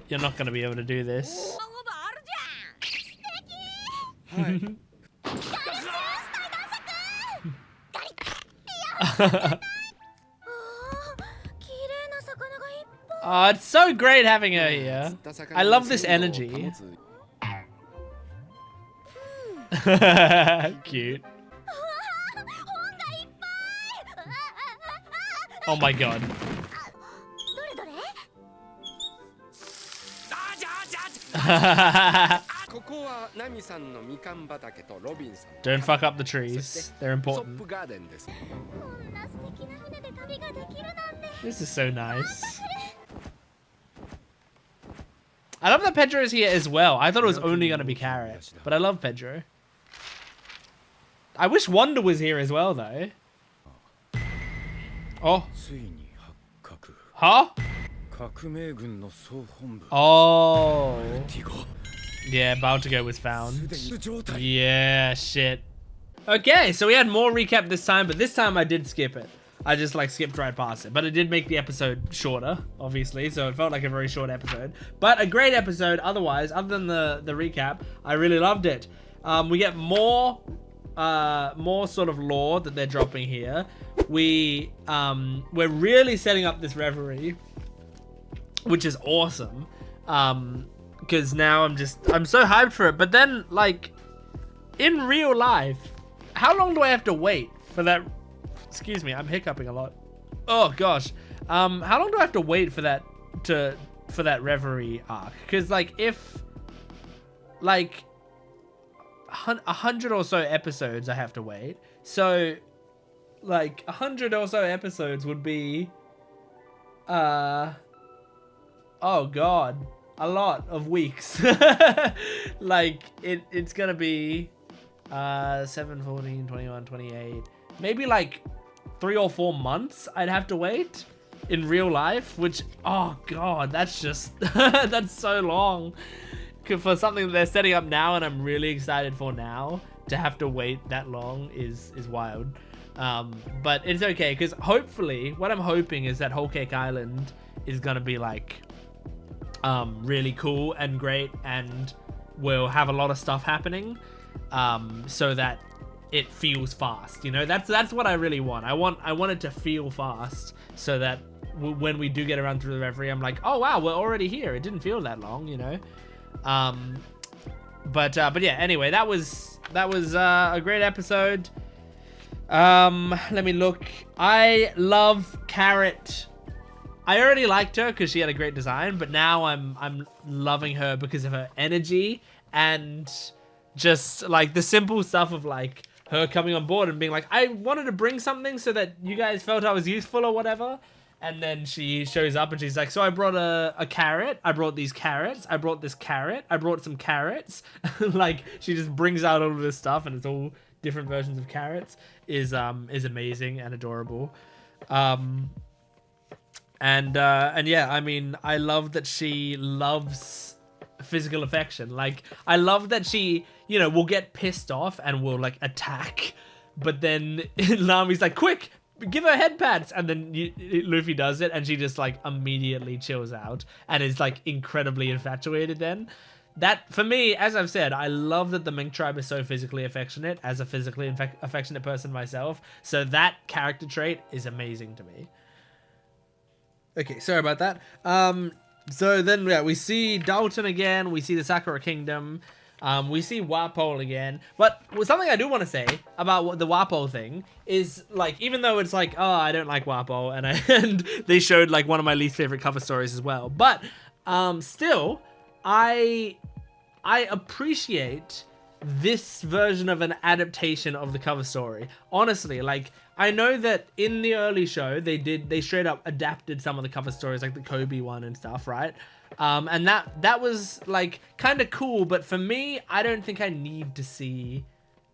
You're not gonna be able to do this. Oh, it's so great having her here. I love this energy. Cute. Oh my god. Don't fuck up the trees. They're important. This is so nice. I love that Pedro is here as well. I thought it was only going to be Carrot, but I love Pedro. I wish Wanda was here as well, though. Oh. Huh? Oh. Yeah, Baltigo was found. Yeah, shit. Okay, so we had more recap this time, but this time I did skip it. I just like skipped right past it, but it did make the episode shorter, obviously, so it felt like a very short episode. But a great episode otherwise, other than the recap. I really loved it. We get more sort of lore that they're dropping here. We're really setting up this reverie, which is awesome. Because now I'm so hyped for it. But then, like, in real life, how long do I have to wait for that? Excuse me, I'm hiccuping a lot. Oh gosh, how long do I have to wait for that reverie arc? Because like if like 100 or so episodes I have to wait, so like 100 or so episodes would be oh god, a lot of weeks. Like it's gonna be 7, 14, 21, 28, maybe like 3 or 4 months I'd have to wait in real life, which, oh god, that's just that's so long for something that they're setting up now, and I'm really excited for now. To have to wait that long is wild. But it's okay, because hopefully what I'm hoping is that Whole Cake Island is gonna be like really cool and great, and we'll have a lot of stuff happening, so that it feels fast, you know. That's what I really want. I want it to feel fast, so that when we do get around through the reverie, I'm like, oh wow, we're already here. It didn't feel that long, you know. But yeah. Anyway, that was a great episode. Let me look. I love Carrot. I already liked her because she had a great design, but now I'm loving her because of her energy and just like the simple stuff of like her coming on board and being like, I wanted to bring something so that you guys felt I was useful or whatever. And then she shows up and she's like, so I brought a carrot. I brought these carrots. I brought this carrot. I brought some carrots. Like, she just brings out all of this stuff and it's all different versions of carrots. Is amazing and adorable. And yeah, I mean, I love that she loves physical affection. Like, I love that she, you know, will get pissed off and will like attack. But then Nami's like, quick! Give her head pats, and then Luffy does it, and she just like immediately chills out and is like incredibly infatuated. Then that, for me, as I've said, I love that the Mink tribe is so physically affectionate. As a physically affectionate person myself, so that character trait is amazing to me. Okay, sorry about that. So then, yeah, we see Dalton again. We see the Sakura Kingdom. We see Walpole again, but something I do want to say about the Walpole thing is, like, even though it's like, oh, I don't like Walpole, and they showed like one of my least favorite cover stories as well, but still, I appreciate this version of an adaptation of the cover story. Honestly, like, I know that in the early show they straight up adapted some of the cover stories, like the Kobe one and stuff, right? And that was like kind of cool, but for me, I don't think I need to see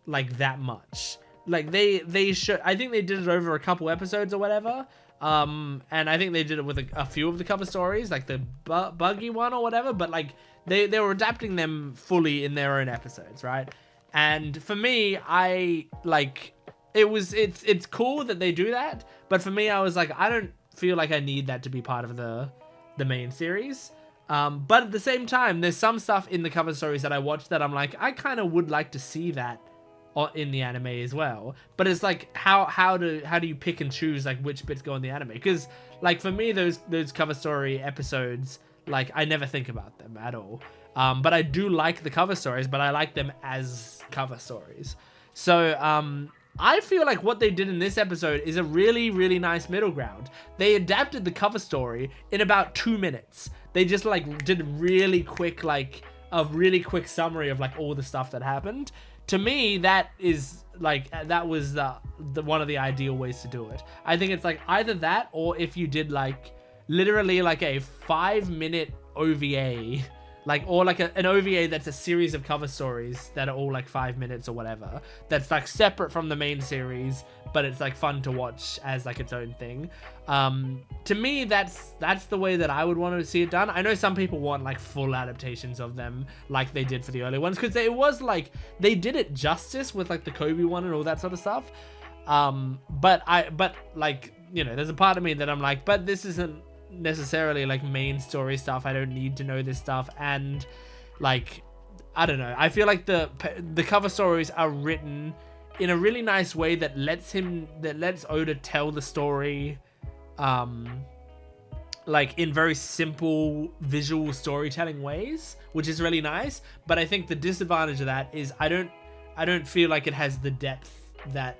like that much. Like they should, I think they did it over a couple episodes or whatever. And I think they did it with a few of the cover stories, like the buggy one or whatever, but like they were adapting them fully in their own episodes, right? And for me, I like, it's cool that they do that, but for me, I was like, I don't feel like I need that to be part of the main series. But at the same time, there's some stuff in the cover stories that I watched that I'm like, I kind of would like to see that in the anime as well. But it's like, how do you pick and choose like which bits go in the anime? Because like for me, those cover story episodes, like I never think about them at all. But I do like the cover stories, but I like them as cover stories. So I feel like what they did in this episode is a really, really nice middle ground. They adapted the cover story in about 2 minutes. They just like did really quick, like a really quick summary of like all the stuff that happened. To me, that is like, that was the one of the ideal ways to do it. I think it's like either that, or if you did like literally like a 5-minute OVA, like, or like an OVA that's a series of cover stories that are all like 5 minutes or whatever, that's like separate from the main series, but it's like fun to watch as like its own thing. To me, that's the way that I would want to see it done. I know some people want like full adaptations of them like they did for the early ones, because it was like they did it justice with like the Kobe one and all that sort of stuff. But like, you know, there's a part of me that I'm like, but this isn't necessarily like main story stuff. I don't need to know this stuff. And like, I don't know, I feel like the cover stories are written in a really nice way that lets Oda tell the story like in very simple visual storytelling ways, which is really nice. But I think the disadvantage of that is I don't feel like it has the depth that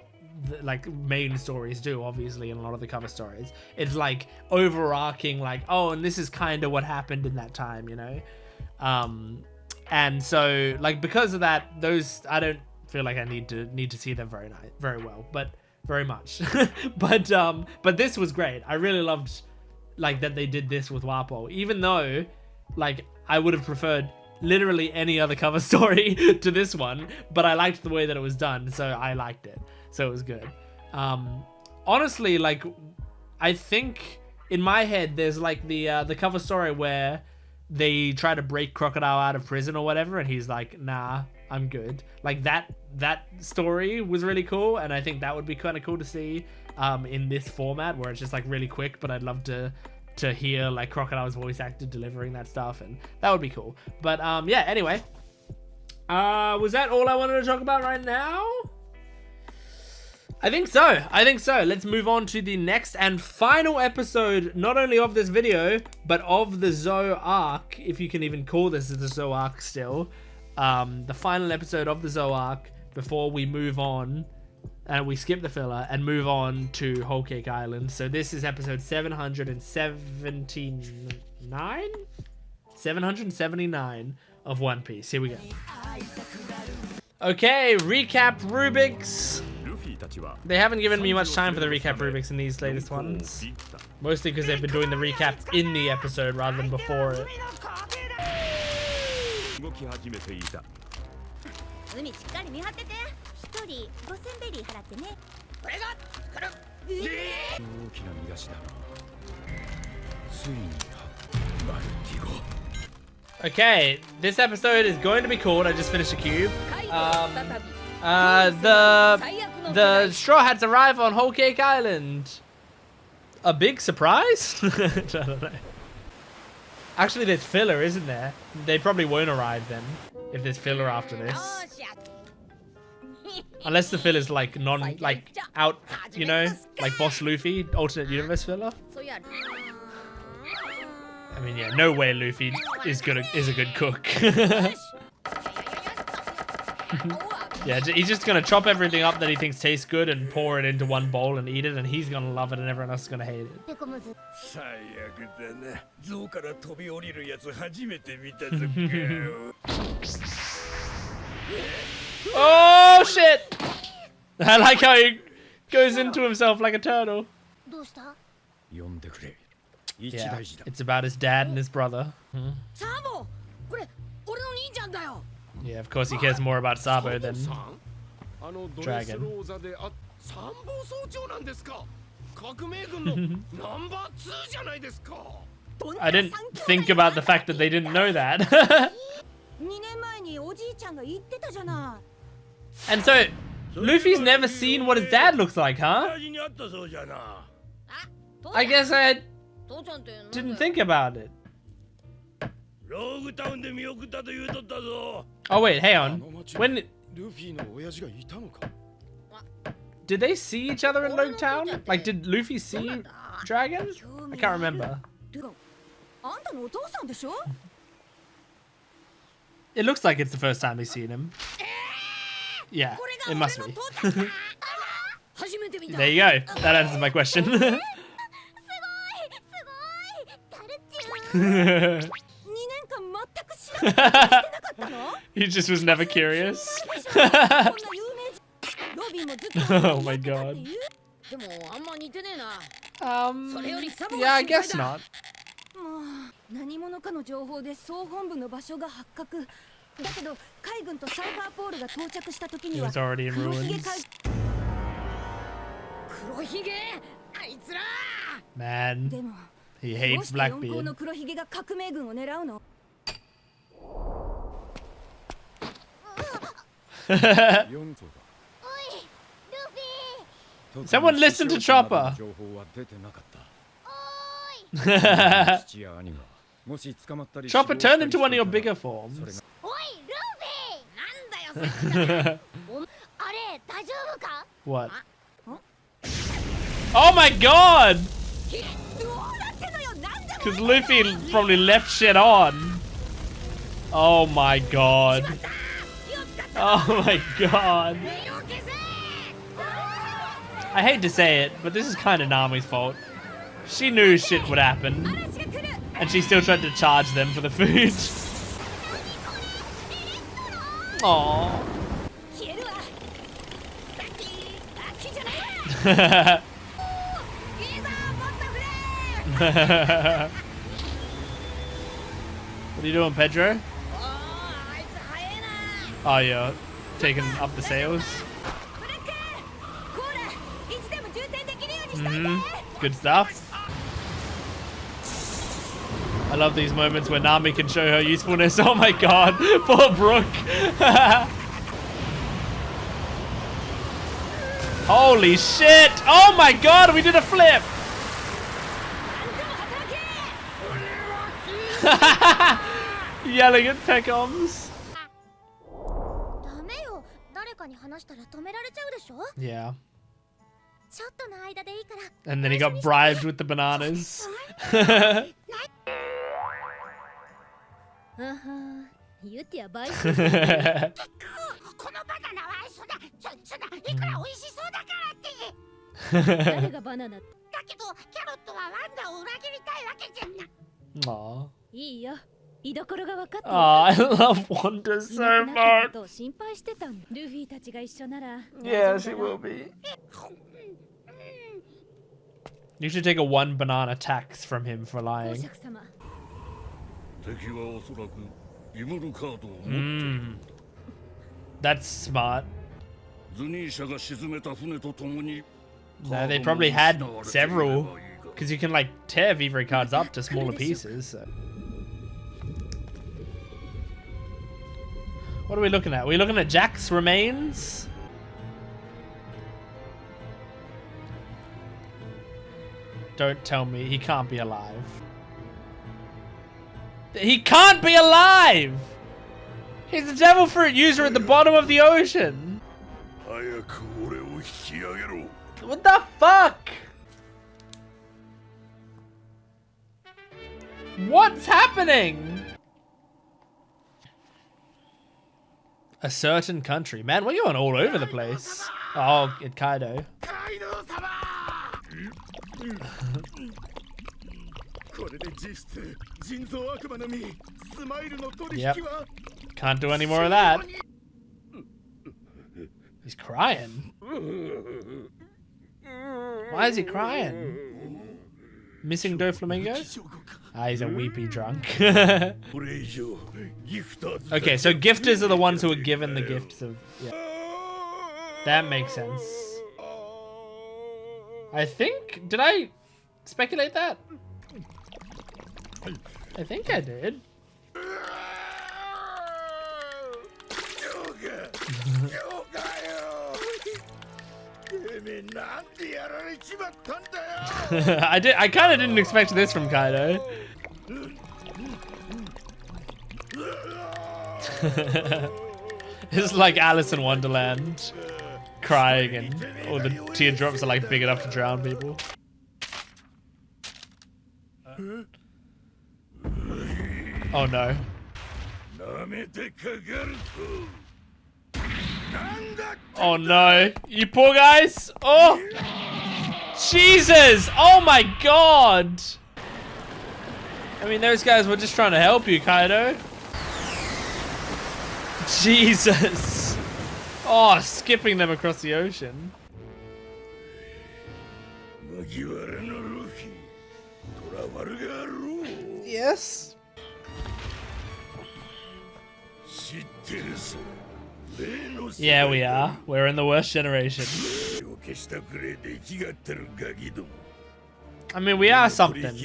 like main stories do. Obviously, in a lot of the cover stories, it's like overarching, like, oh, and this is kind of what happened in that time, you know. And so like because of that, those I don't feel like I need to see them very well, but very much. but this was great. I really loved like that they did this with Walpole, even though like I would have preferred literally any other cover story to this one, but I liked the way that it was done, so I liked it. So it was good. Honestly, like, I think in my head there's like the cover story where they try to break Crocodile out of prison or whatever, and he's like, nah, I'm good. Like that story was really cool, and I think that would be kind of cool to see in this format where it's just like really quick, but I'd love to hear like Crocodile's voice actor delivering that stuff, and that would be cool. But yeah, anyway, was that all I wanted to talk about right now? I think so. Let's move on to the next and final episode, not only of this video, but of the Zou arc, if you can even call this the Zou arc still. The final episode of the Zou arc before we move on, and we skip the filler and move on to Whole Cake Island. So this is episode 779 of One Piece. Here we go. Okay, recap Rubik's. They haven't given me much time for the recap Rubik's in these latest ones. Mostly because they've been doing the recap in the episode rather than before it. Okay, this episode is going to be called, I just finished a cube. The Straw Hats arrive on Whole Cake Island. A big surprise? I don't know. Actually, there's filler, isn't there? They probably won't arrive then, if there's filler after this. Unless the filler's like out, you know, like Boss Luffy, alternate universe filler. I mean, yeah, no way Luffy is a good cook. Yeah, he's just gonna chop everything up that he thinks tastes good and pour it into one bowl and eat it, and he's gonna love it and everyone else is gonna hate it. Oh shit! I like how he goes into himself like a turtle. Yeah, it's about his dad and his brother. Yeah, of course he cares more about Sabo than Dragon. I didn't think about the fact that they didn't know that. And so, Luffy's never seen what his dad looks like, huh? I guess I didn't think about it. Oh wait, hang on. When did they see each other in Logue Town? Like, did Luffy see Dragon? I can't remember. It looks like it's the first time he's seen him. Yeah, it must be. There you go. That answers my question. He just was never curious. Oh my god. Yeah, I guess not. He was already in ruins. Man, he hates Blackbeard. Someone listen to Chopper. Chopper, turn into one of your bigger forms. What? Oh my god! Because Luffy probably left shit on. Oh my god. Oh my god. I hate to say it, but this is kind of Nami's fault. She knew shit would happen, and she still tried to charge them for the food. Aww. What are you doing, Pedro? Oh, yeah, taking up the sails. Good stuff. I love these moments where Nami can show her usefulness. Oh my god, poor Brook. Holy shit! Oh my god, we did a flip! Yelling at Pecoms. Yeah. And then he got bribed with the bananas. Aww. I love Wanda so much. Yeah, she will be. You should take a 1 banana tax from him for lying. That's smart. No, they probably had several, because you can like tear Vivi cards up to smaller pieces. So. What are we looking at? Are we looking at Jack's remains? Don't tell me he can't be alive. He can't be alive! He's a devil fruit user at the bottom of the ocean. What the fuck? What's happening? A certain country. Man, we're going all over the place. Oh, at Kaido. Yep. Can't do any more of that. He's crying. Why is he crying? Missing Doflamingo? Ah, he's a weepy drunk. Okay, so gifters are the ones who are given the gifts of... Yeah. That makes sense. I think... Did I speculate that? I think I did. I kind of didn't expect this from Kaido. It's like Alice in Wonderland, crying, and all the teardrops are like big enough to drown people. Oh no. Oh no. You poor guys. Oh. Jesus. Oh my god. I mean, those guys were just trying to help you, Kaido. Jesus. Oh, skipping them across the ocean. Yes. Yeah, we are. We're in the worst generation. I mean, we are something.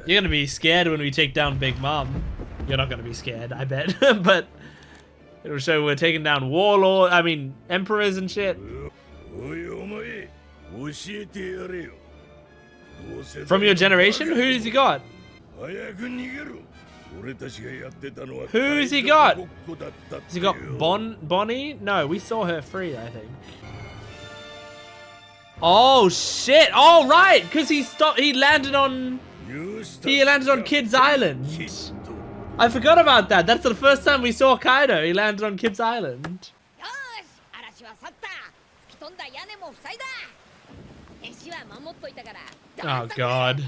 You're gonna be scared when we take down Big Mom. You're not gonna be scared, I bet. But it'll show we're taking down warlords, I mean, emperors and shit. From your generation? Who's he got? Who's he got? Has he got Bonnie? No, we saw her free, I think. Oh shit! All right, because he landed on Kid's Island. I forgot about that. That's the first time we saw Kaido. He landed on Kid's Island. Oh god.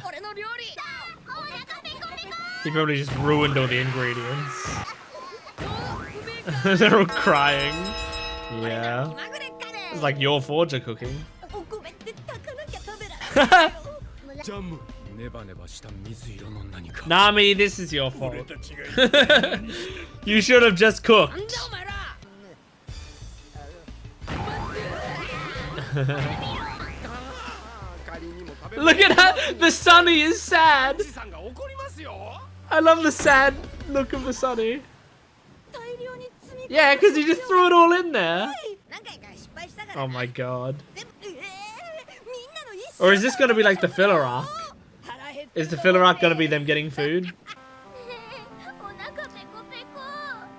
He probably just ruined all the ingredients. They're all crying. Yeah. It's like your forger cooking. Nami, this is your fault. You should have just cooked. Look at her! The Sunny is sad! I love the sad look of the Sunny. Yeah, because he just threw it all in there. Oh my god. Or is this going to be like the filler arc? Is the filler arc going to be them getting food?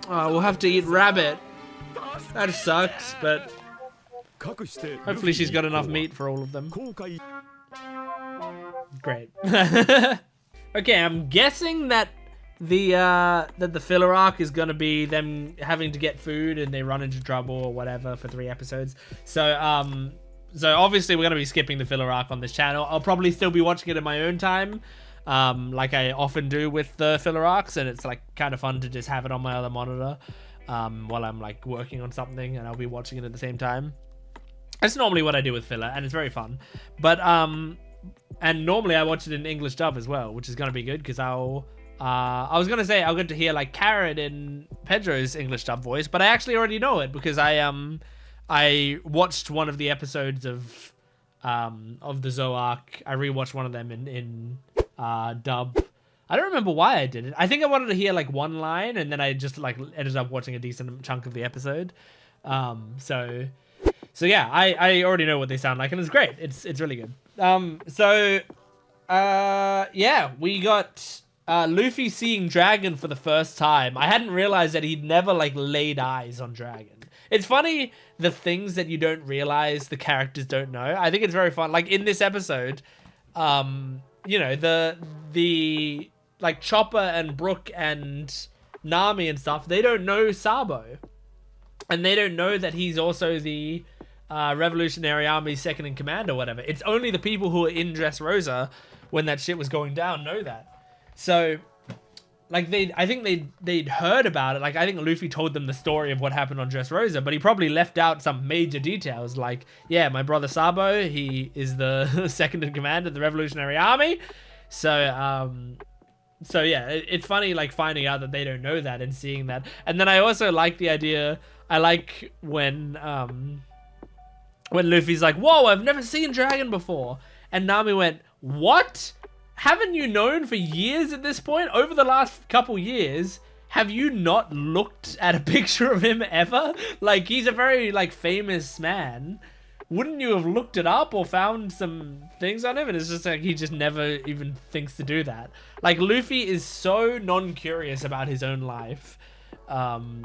Oh, we'll have to eat rabbit. That sucks, but hopefully she's got enough meat for all of them. Great. Okay, I'm guessing that the filler arc is gonna be them having to get food and they run into trouble or whatever for 3 episodes. So obviously we're gonna be skipping the filler arc on this channel. I'll probably still be watching it in my own time. like I often do with the filler arcs, and it's like kind of fun to just have it on my other monitor while I'm like working on something, and I'll be watching it at the same time. That's normally what I do with filler, and it's very fun. But and normally I watch it in English dub as well, which is gonna be good because I was gonna say I'll get to hear like Carrot in Pedro's English dub voice, but I actually already know it because I watched one of the episodes of the Zoe arc. I rewatched one of them in dub. I don't remember why I did it. I think I wanted to hear like one line, and then I just like ended up watching a decent chunk of the episode. So yeah, I already know what they sound like, and it's great. It's really good. Yeah, we got Luffy seeing Dragon for the first time. I hadn't realized that he'd never like laid eyes on Dragon. It's funny the things that you don't realize the characters don't know. I think it's very fun. Like in this episode, you know, the like Chopper and Brook and Nami and stuff, they don't know Sabo. And they don't know that he's also the Revolutionary Army's second in command or whatever. It's only the people who were in Dressrosa when that shit was going down know that. So, like, I think they'd heard about it. Like, I think Luffy told them the story of what happened on Dressrosa, but he probably left out some major details. Like, yeah, my brother Sabo, he is the second in command of the Revolutionary Army. So yeah, it's funny, like, finding out that they don't know that and seeing that. And then I also like the idea. I like when Luffy's like, whoa, I've never seen Dragon before. And Nami went, what? Haven't you known for years at this point? Over the last couple years, have you not looked at a picture of him ever? Like, he's a very, like, famous man. Wouldn't you have looked it up or found some things on him? And it's just like, he just never even thinks to do that. Like, Luffy is so non-curious about his own life.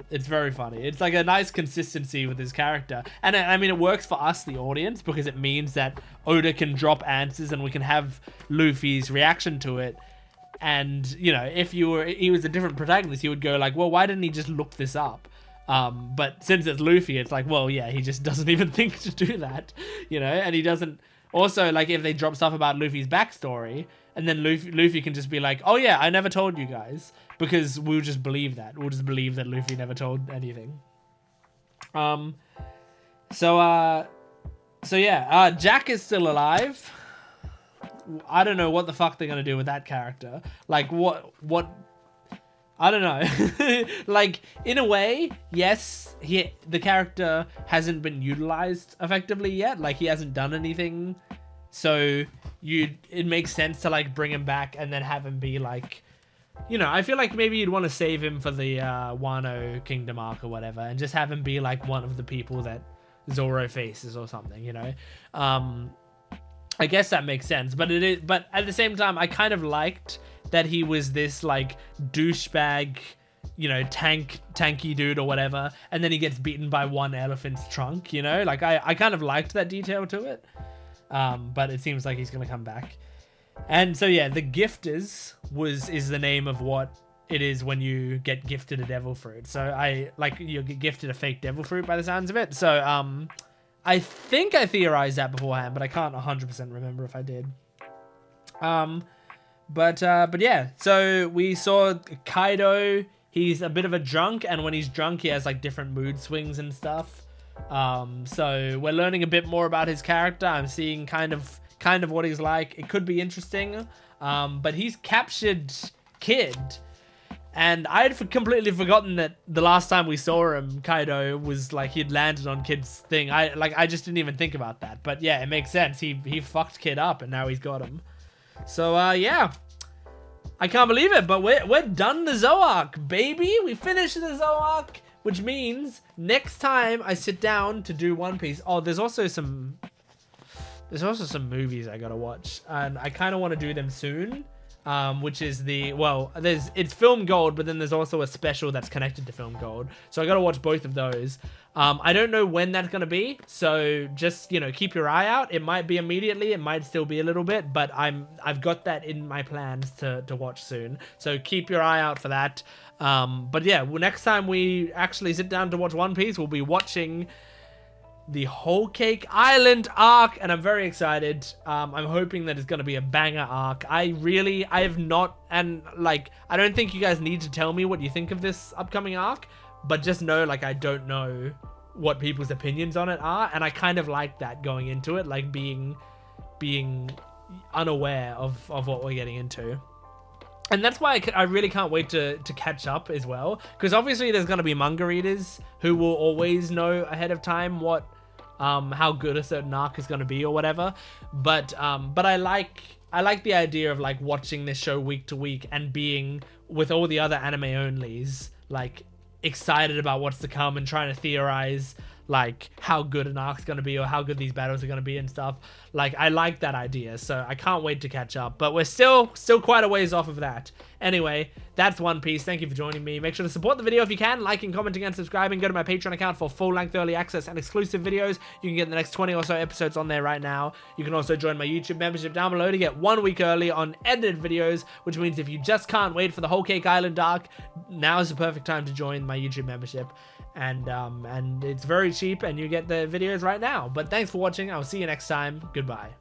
It's very funny. It's like a nice consistency with his character. And I mean, it works for us, the audience, because it means that Oda can drop answers and we can have Luffy's reaction to it. And, you know, if he was a different protagonist, he would go like, well, why didn't he just look this up? But since it's Luffy, it's like, well, yeah, he just doesn't even think to do that, you know, and he doesn't. Also, like, if they drop stuff about Luffy's backstory, and then Luffy can just be like, oh yeah, I never told you guys, because we'll just believe that. We'll just believe that Luffy never told anything. So yeah, Jack is still alive. I don't know what the fuck they're gonna do with that character. Like, what I don't know. Like, in a way, yes, the character hasn't been utilized effectively yet. Like, he hasn't done anything. So it makes sense to, like, bring him back and then have him be, like, you know, I feel like maybe you'd want to save him for the Wano Kingdom arc or whatever, and just have him be, like, one of the people that Zoro faces or something, you know? I guess that makes sense, but at the same time, I kind of liked that he was this, like, douchebag, you know, tanky dude or whatever, and then he gets beaten by one elephant's trunk, you know? Like, I kind of liked that detail to it, but it seems like he's gonna come back. And so, yeah, the Gifters is the name of what it is when you get gifted a devil fruit. So, you get gifted a fake devil fruit by the sounds of it. So, I think I theorized that beforehand, but I can't 100% remember if I did. But yeah, so we saw Kaido. He's a bit of a drunk, and when he's drunk, he has, like, different mood swings and stuff. So we're learning a bit more about his character. I'm seeing kind of what he's like. It could be interesting. But he's captured Kid. And I had completely forgotten that the last time we saw him, Kaido was like, he'd landed on Kid's thing. I just didn't even think about that. But yeah, it makes sense. He fucked Kid up, and now he's got him. So yeah, I can't believe it, but we're done the Zoarc, baby. We finished the Zoarc, which means next time I sit down to do One Piece. Oh, there's also some movies I gotta watch, and I kind of want to do them soon. Which is it's Film Gold, but then there's also a special that's connected to Film Gold. So I gotta watch both of those. I don't know when that's gonna be, so just, you know, keep your eye out. It might be immediately, it might still be a little bit, but I've got that in my plans to watch soon. So keep your eye out for that. But yeah, next time we actually sit down to watch One Piece, we'll be watching the Whole Cake Island arc, and I'm very excited. I'm hoping that it's going to be a banger arc. I have not, and like, I don't think you guys need to tell me what you think of this upcoming arc, but just know, like, I don't know what people's opinions on it are, and I kind of like that going into it, like being unaware of what we're getting into. And that's why I really can't wait to catch up as well, because obviously there's going to be manga readers who will always know ahead of time what how good a certain arc is going to be or whatever, but I like the idea of like watching this show week to week and being with all the other anime onlys, like excited about what's to come and trying to theorize like how good an arc's going to be or how good these battles are going to be and stuff. Like, I like that idea, so I can't wait to catch up, but we're still quite a ways off of that. Anyway, that's One Piece. Thank you for joining me. Make sure to support the video if you can, liking, commenting, and subscribing. Go to my Patreon account for full-length early access and exclusive videos. You can get the next 20 or so episodes on there right now. You can also join my YouTube membership down below to get 1 week early on edited videos, which means if you just can't wait for the Whole Cake Island arc, now is the perfect time to join my YouTube membership. And it's very cheap and you get the videos right now. But thanks for watching. I'll see you next time. Goodbye.